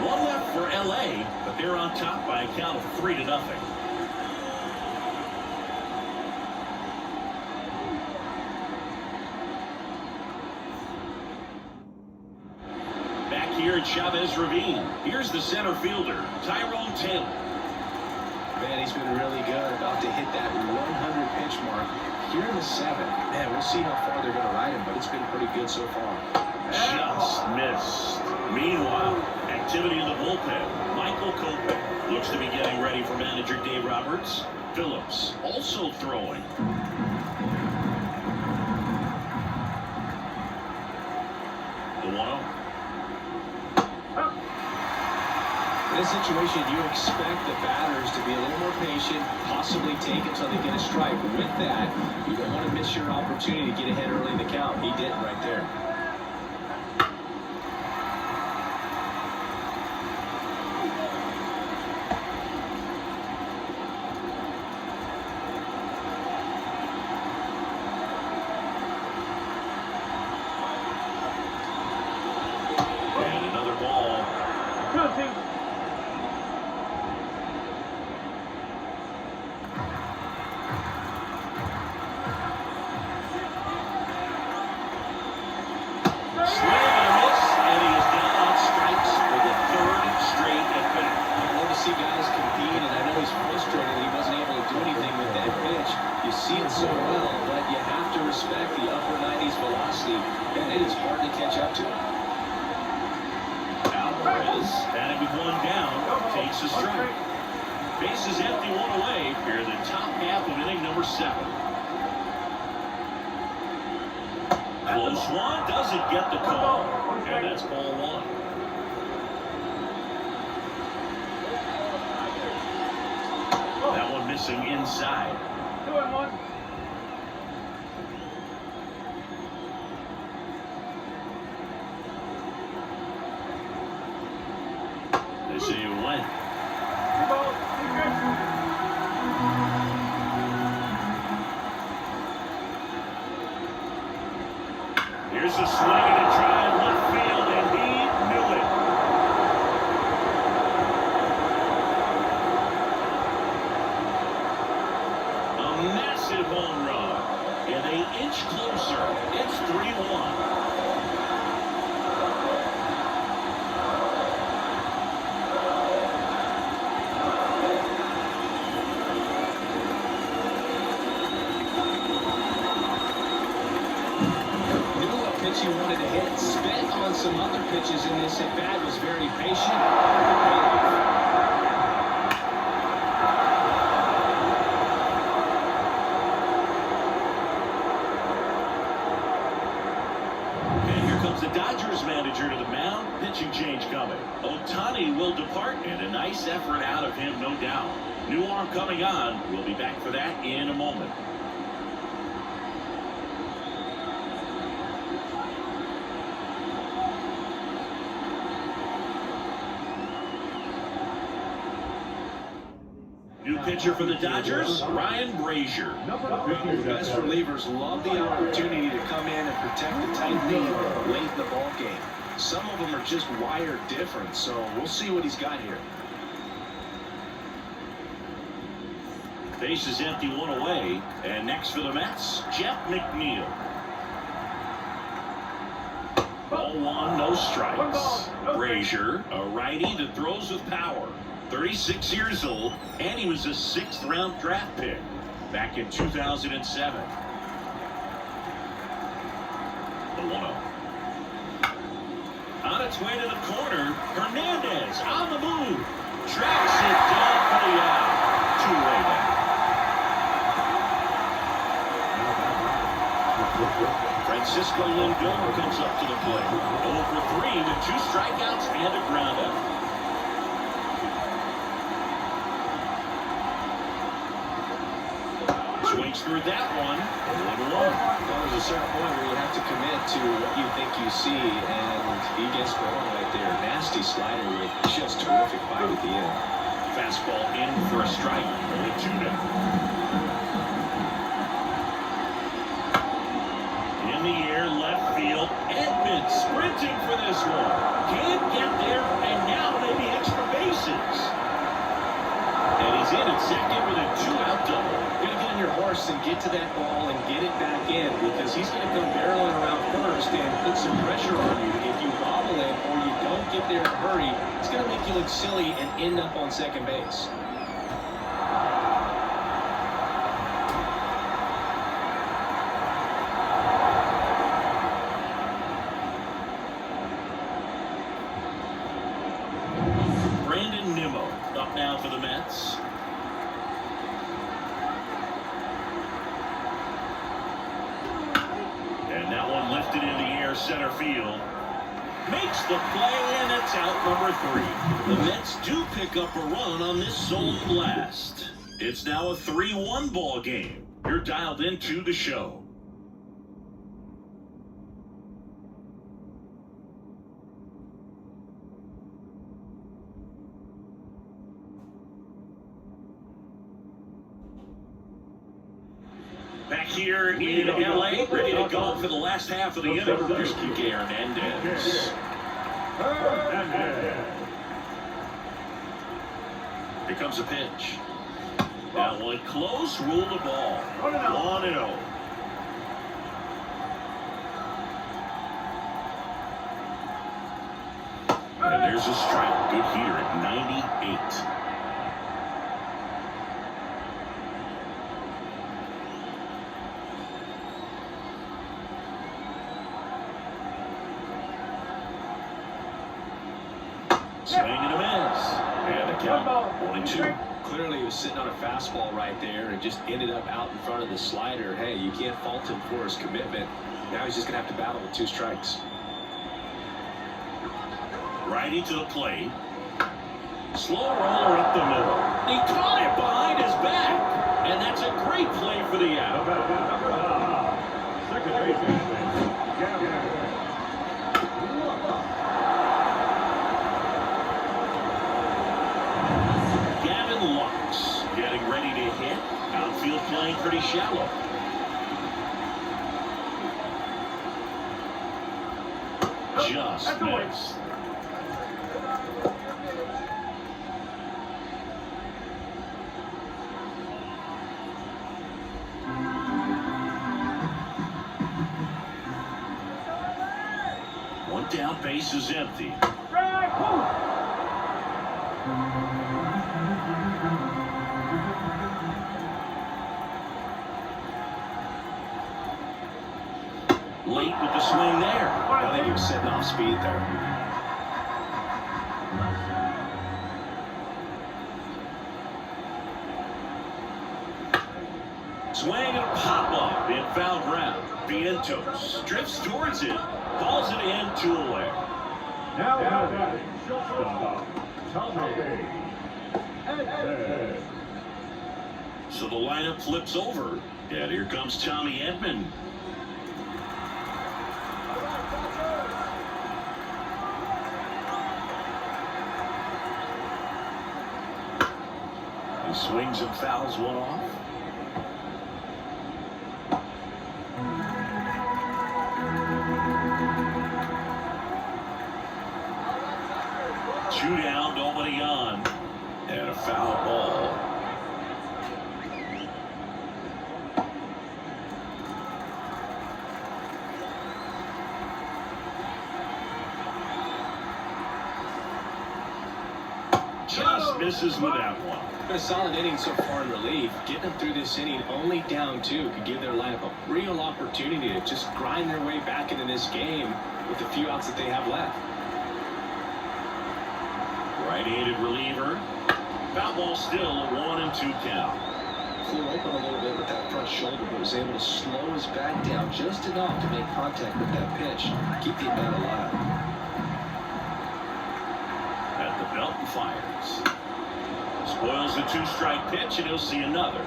One left for LA, but they're on top by a count of 3-0. Back here at Chavez Ravine, here's the center fielder, Tyrone Taylor. Man, he's been really good, about to hit that 100 pitch mark here in the 7th. Man, we'll see how far they're going to ride him, but it's been pretty good so far. Just missed. Meanwhile, activity in the bullpen. Michael Kopech looks to be getting ready for manager Dave Roberts. Phillips also throwing. The 1-0. In this situation, you expect the batters to be a little more patient, possibly take until they get a strike. With that, you don't want to miss your opportunity to get ahead early in the count. He did right there. And another ball. 2-2. Swing and a miss, and he is down on strikes for the 3rd straight at bat. I love to see guys compete, and I know he's frustrated that he wasn't able to do anything with that pitch. You see it so well, but you have to respect the upper 90s velocity, and it is hard to catch up to. Alvarez, batting with one down, takes a strike. Bases empty, one away here in the top half of inning number 7. Close one, doesn't get the call. And that's ball 1. That one missing inside. 2-1. They say you win. 2 balls, 2 strikes. Here's a swing and a drive left field, and he knew it. A massive home run, and they inch closer. It's 3-1. pitch he wanted to hit. Spent on some other pitches in this at-bat. Was very patient. The Dodgers manager to the mound, pitching change coming. Ohtani will depart, and a nice effort out of him, no doubt. New arm coming on. We'll be back for that in a moment. New pitcher for the Dodgers, Ryan Brazier. Best relievers love the opportunity to come in and protect the tight lead late in the ball game. Some of them are just wired different, so we'll see what he's got here. Base is empty, one away. And next for the Mets, Jeff McNeil. Ball one, no strikes. Brazier, a righty that throws with power. 36 years old, and he was a 6th-round draft pick back in 2007. The 1-0. On its way to the corner, Hernandez on the move. Tracks it down for the out. Two-way now. Francisco Lindor comes up to the plate. 0 for 3 with 2 strikeouts and a groundout. Swings through that one. 1-1. Well, there's a certain point where you have to commit to what you think you see, and he gets going right there. Nasty slider with just terrific bite at the end. Fastball in for a strike. Only 2 now. In the air, left field. Edmonds sprinting for this one. Can't get there, and now maybe extra bases. And he's in at second with a 2-out double. You're going to get on your horse and get to that ball and get it back in, because he's going to come barreling around first and put some pressure on you. If you bobble it or you don't get there in a hurry, it's going to make you look silly and end up on second base. Up now for the Mets. And that one lifted in the air, center field. Makes the play, and it's out, number 3. The Mets do pick up a run on this solo blast. It's now a 3-1 ball game. You're dialed into the show. Back here in L.A., ready to go for the last half of the inning. Here's Kike Hernandez. Here comes a pitch. That one close, rule the ball. 1-0. And there's a strike. Good hitter at 98. Swing and a miss. And the count, 1-2. Clearly he was sitting on a fastball right there and just ended up out in front of the slider. Hey, you can't fault him for his commitment. Now he's just going to have to battle with 2 strikes. Righty to the plate. Slow roller up the middle. He caught it behind his back. And that's a great play for the out. Second baseman, getting ready to hit. Outfield playing pretty shallow. Just missed. One down, base is empty. Late with the swing there. I think he was setting off speed there. Swing and a pop-up in foul ground. Vientos drifts towards it, calls it in, 2 away. Now batting, shortstop, Tommy. So the lineup flips over, and here comes Tommy Edman. He swings and fouls one off. Two down, nobody on, and a foul ball. Just misses with that one. Been a solid inning so far in relief. Getting them through this inning only down 2 could give their lineup a real opportunity to just grind their way back into this game with the few outs that they have left. Right-handed reliever. Foul ball still, a 1-2 count. Flew open a little bit with that front shoulder, but was able to slow his back down just enough to make contact with that pitch. Keep the bat alive. At the belt and fires. Spoils the 2-strike pitch, and he'll see another.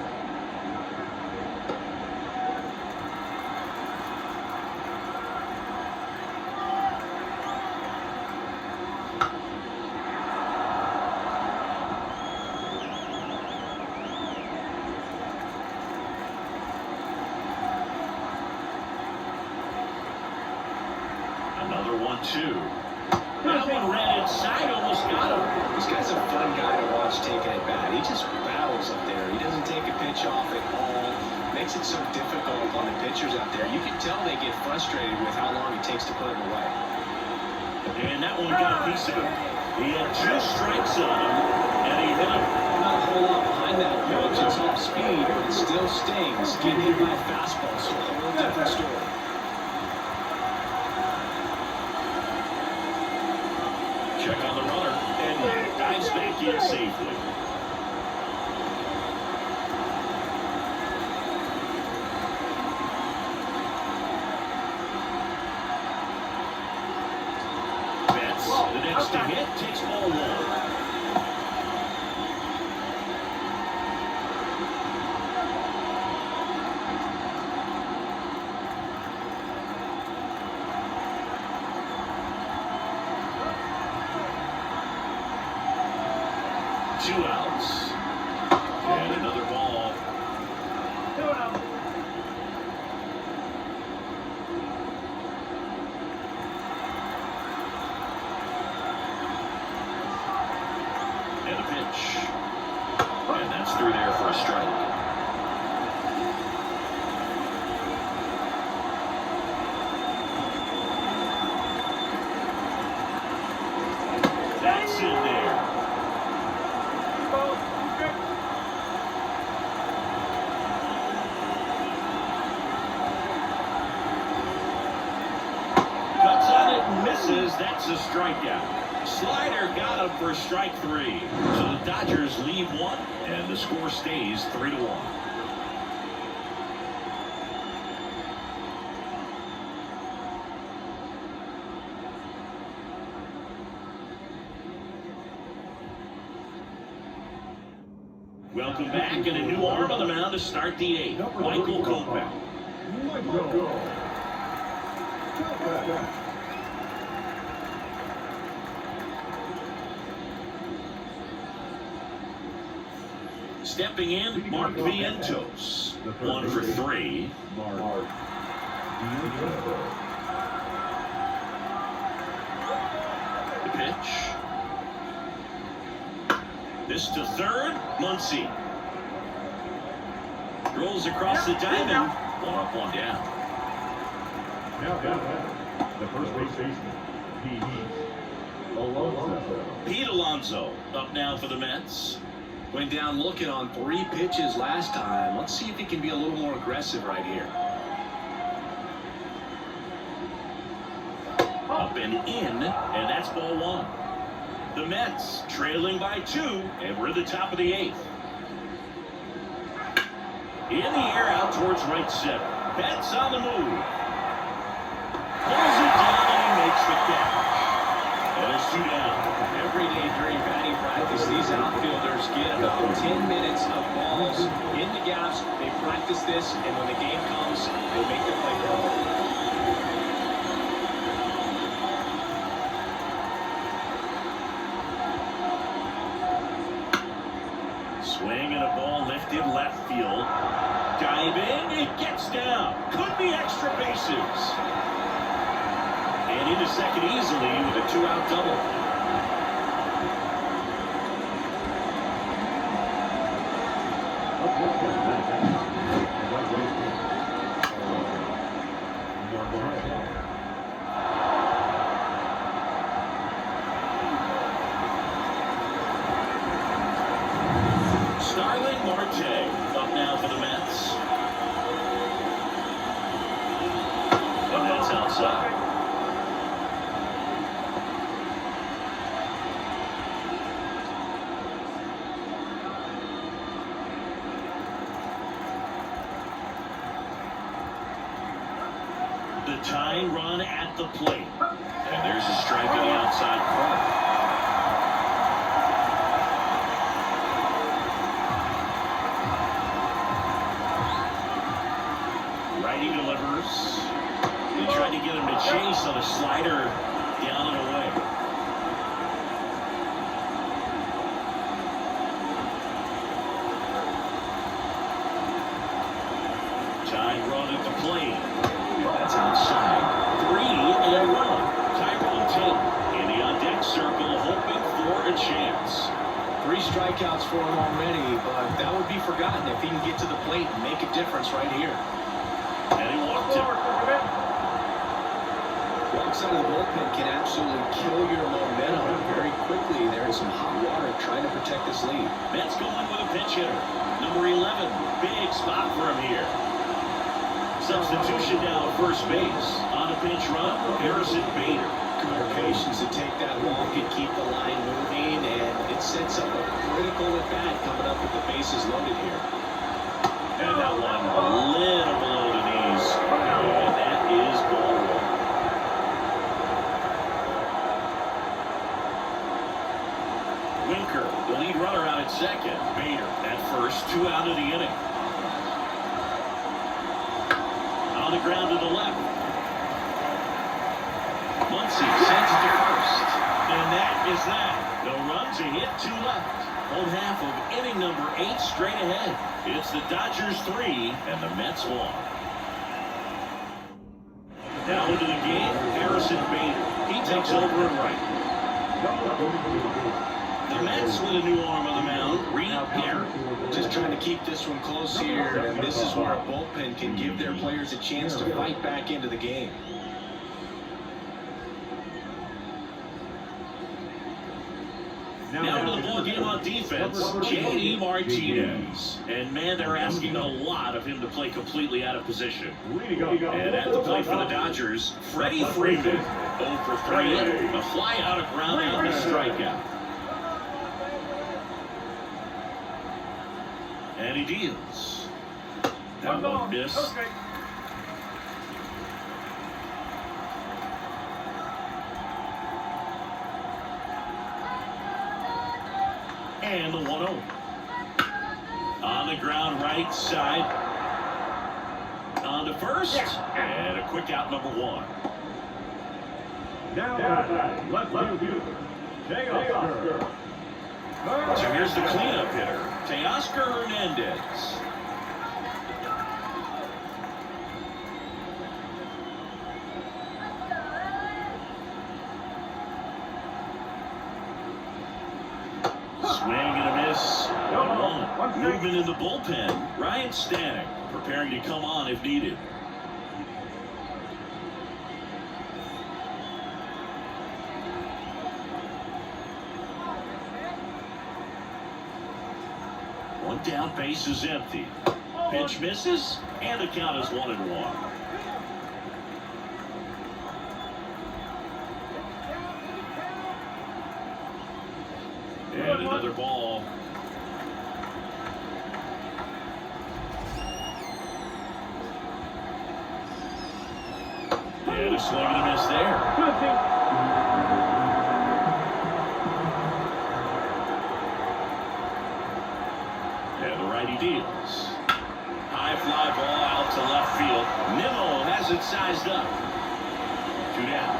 Another 1-2. That one ran inside, almost got him. This guy's a fun guy to watch taking at bat. He just battles up there. He doesn't take a pitch off at all. Makes it so difficult on the pitchers out there. You can tell they get frustrated with how long it takes to put him away. And that one got a piece of him. He had 2 strikes on him, and he hit him. Not a whole lot behind that pitch. It's off speed, but it still stings. Getting hit by a fastball, so a whole different story. Check on the runner, and dives back in safely. Betts, the next to hit, takes ball 1. Two outs. And another ball. 2 out. And a pitch. And that's through there for a strike. That's in there. Ball, 2 strikes. Cuts on it and misses. That's a strikeout. Slider got him for strike 3. So the Dodgers lead 1, and the score stays 3-1. Welcome back, and a new arm on the mound to start the 8th. Michael Kopech. Stepping in, Mark Vientos. 1 for 3. The pitch. This to third, Muncy. Rolls across the diamond. 1 up, 1 down. Now the first base baseman, Pete Alonso up now for the Mets. Went down looking on 3 pitches last time. Let's see if he can be a little more aggressive right here. up and in, and that's ball one. The Mets trailing by 2, and we're at the top of the 8th. In the air out towards right center. Betts on the move. Pulls it down and he makes the catch. And there's 2 down. Every day during batting practice, these outfielders get about 10 minutes of balls in the gaps. They practice this, and when the game comes, they make the play go. Swing and a ball lifted left field. Diving, it gets down. Could be extra bases. And into second easily with a 2-out double. Up now for the Mets. And that's outside. The tying run at the plate. And there's a strike on the outside corner. He delivers. He tried to get him to chase on a slider down and away. Tying run at the plate. That's outside. 3-1. Tyrone Tate in the on-deck circle hoping for a chance. 3 strikeouts for him already, but that would be forgotten if he can get to the plate and make a difference right here. And he walked him. Wrong side of the bullpen can absolutely kill your momentum very quickly. There is some hot water trying to protect this lead. Mets going with a pinch hitter. Number 11. Big spot for him here. Substitution now at first base. On a pinch run, Harrison Bader. Good patience to take that walk and keep the line moving, and it sets up a critical at-bat coming up with the bases loaded here. And that one a little below the knees. And that is ball one. Winker, the lead runner out at second. Bader at first, 2 out of the inning. On the ground to the left. Muncy sends it to first. And that is that. No runs, a hit, 2 left. Home half of inning number 8 straight ahead. It's the Dodgers 3 and the Mets 1. Now into the game, Harrison Bader. He takes over and right. The Mets with a new arm on the mound, Reed Garrett. Just trying to keep this one close here, and this is where a bullpen can give their players a chance to fight back into the game. Now to the ball game on defense, J.D. Martinez. And man, they're asking a lot of him to play completely out of position. And at the plate for the Dodgers, Freddie Freeman, 0 for 3, a fly out, a ground out, and a strikeout. And he deals. That one missed. And the 1-0. On the ground, right side. On to first. And a quick out, number 1. Now, left fielder, Teoscar. So here's the cleanup hitter, Teoscar Hernandez. Swing and a miss. 1-1. Movement in the bullpen. Ryan Stanek preparing to come on if needed. One down, base is empty. Pitch misses, and the count is 1-1. And another ball. And a swing and a miss there. And the righty deals. High fly ball out to left field. Nimmo has it sized up. 2 down.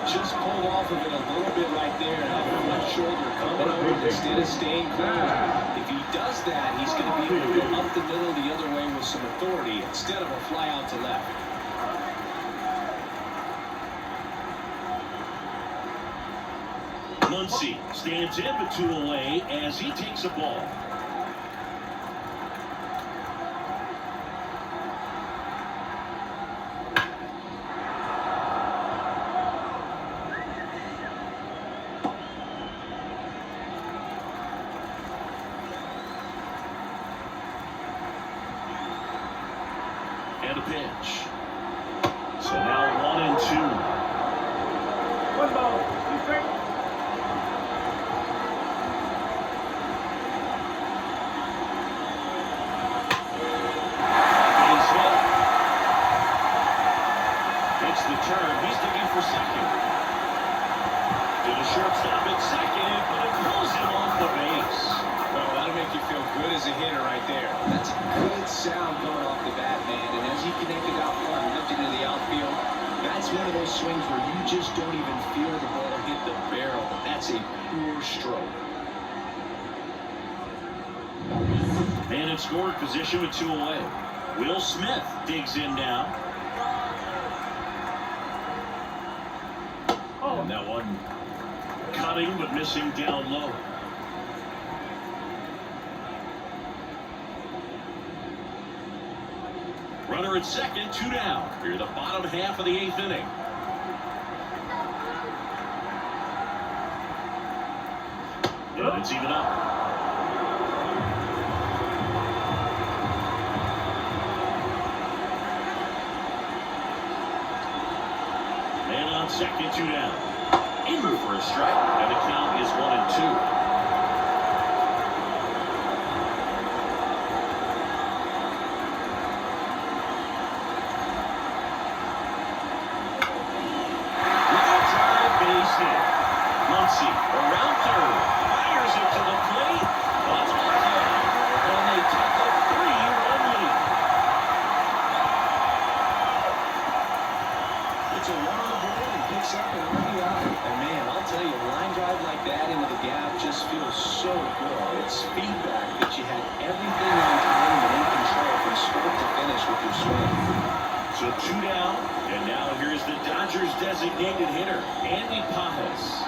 Just pulled off of it a little bit right there. Had the left shoulder coming over instead of staying cool. If he does that, he's going to be able to go up the middle the other way with some authority instead of a fly out to left. Muncy stands in but 2 away as he takes a ball. And a pitch. So now 1 and 2. 1 ball, 2 strikes. The turn. He's digging for second. To the shortstop at second, but it pulls him off the base. Well, that'll make you feel good as a hitter right there. That's a good sound going off the bat, man. And as he connected out front and lifted into the outfield, that's one of those swings where you just don't even feel the ball hit the barrel. That's a pure stroke. Man in scoring position with 2 away. Will Smith digs in now. And that one cutting but missing down low. Runner at second, 2 down. Here the bottom half of the 8th inning. And it's even up. And on second, 2 down. In for a strike, and the count is 1 and 2. Line drive, base hit. Muncy around third, fires it to the plate. That's one down, and they take a 3-run lead. It's a 1 on the board and picks up an RBI. And man, I'll tell you, a line drive like that into the gap just feels so good. It's feedback that you had everything on time and in control from start to finish with your swing. So 2 down, and now here's the Dodgers designated hitter, Andy Pajas.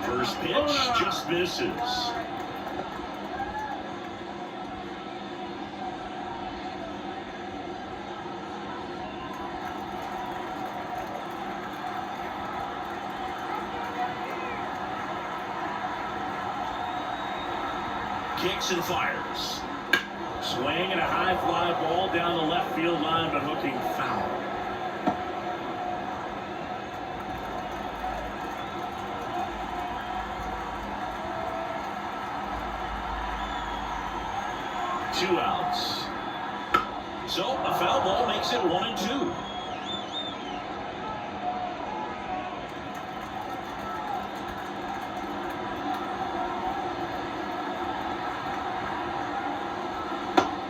First pitch just misses. Kicks and fires. Swing and a high fly ball down the left field line, but hooking foul. Two outs. So a foul ball makes it 1 and 2.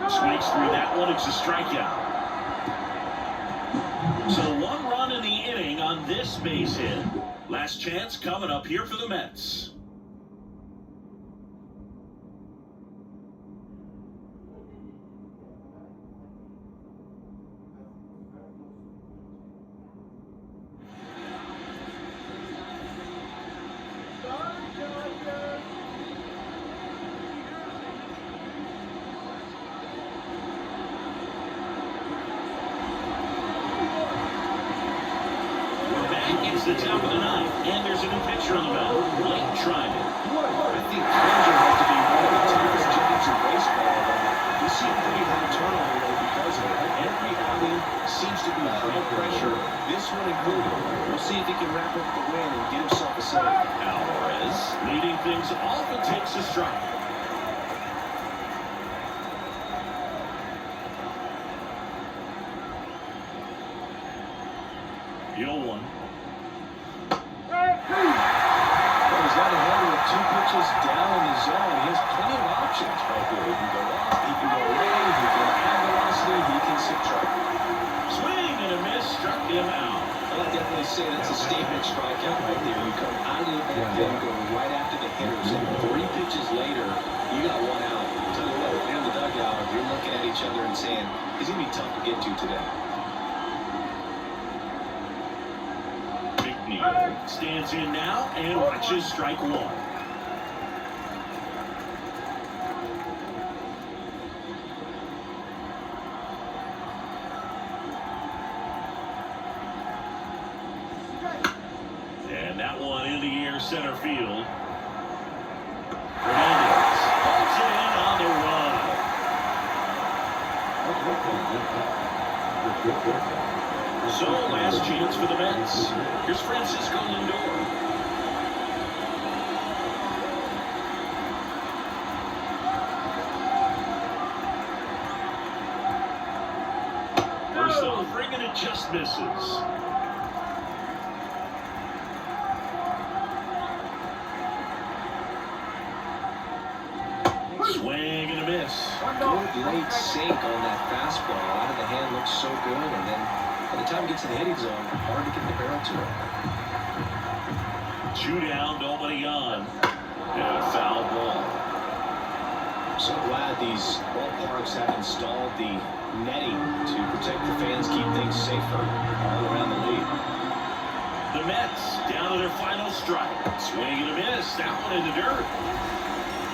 Swings through that one. It's a strikeout. So 1 run in the inning on this base hit. Last chance coming up here for the Mets. It's the top of the 9th, and there's a new pitcher on the mound. Blake Trinan. I think closure has to be one of the toughest jobs in baseball. You see a pretty high turnover rate because of it. Every outing seems to be high pressure. this one included. We'll see if he can wrap up the win and get himself a save. Alvarez leading things off and takes a strike. You'll one. Well, he's got a header with 2 pitches down in the zone. He has plenty of options right there. He can go up, he can go away, he can add velocity, he can subtract. Swing and a miss, struck him out. Well, I definitely say that's a statement strikeout right there. You come out of the back go right after the hitters, and 3 pitches later, you got 1 out. I'll tell you what, if you're in the dugout, you're looking at each other and saying, he's going to be tough to get to today. Stands in now and watches strike 1. And that one in the air center field. Hernandez holds it in on the run. So, last chance for the Mets. Here's Francisco Lindor. First offering, and it just misses. Swing and a miss. Good late sink on that fastball. Out of the hand looks so good, and then by the time it gets to the hitting zone, hard to get the barrel to it. 2 down, nobody on. And a foul ball. So glad these ballparks have installed the netting to protect the fans, keep things safer all around the league. The Mets down to their final strike. Swing and a miss. That one in the dirt.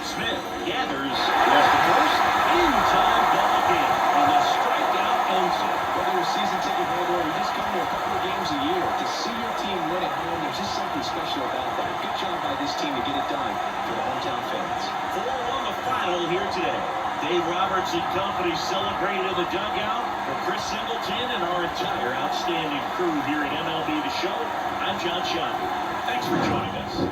Smith gathers, goes to first, in time, ball game, and the strikeout ends it. Whether you're a season ticket holder or you just come to a couple of games a year, to see your team win at home, there's just something special about that. Good job by this team to get it done for the hometown fans. 4-1 the final here today. Dave Roberts and company celebrated in the dugout. For Chris Singleton and our entire outstanding crew here at MLB The Show, I'm John Schaffner. Thanks for joining us.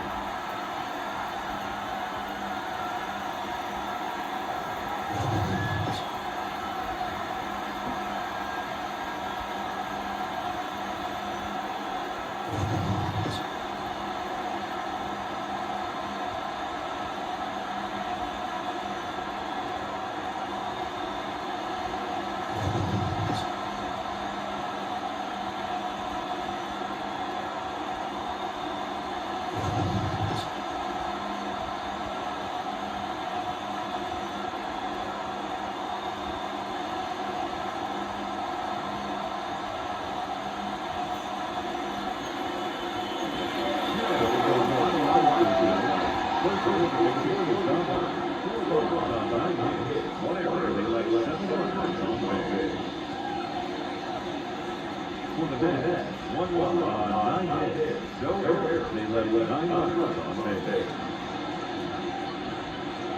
For the Mets, 1 run on 9 hits. No errors. They led 9 runs on base.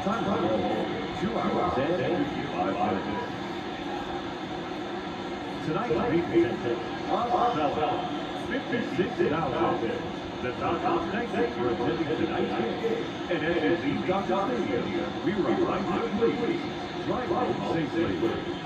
Time ball, 2 hours and 55 minutes. Tonight we present Oswald, 56,000. The Dodgers thank you for attending tonight's game. And as these Dodgers Stadium, we run right to please. Drive home safely.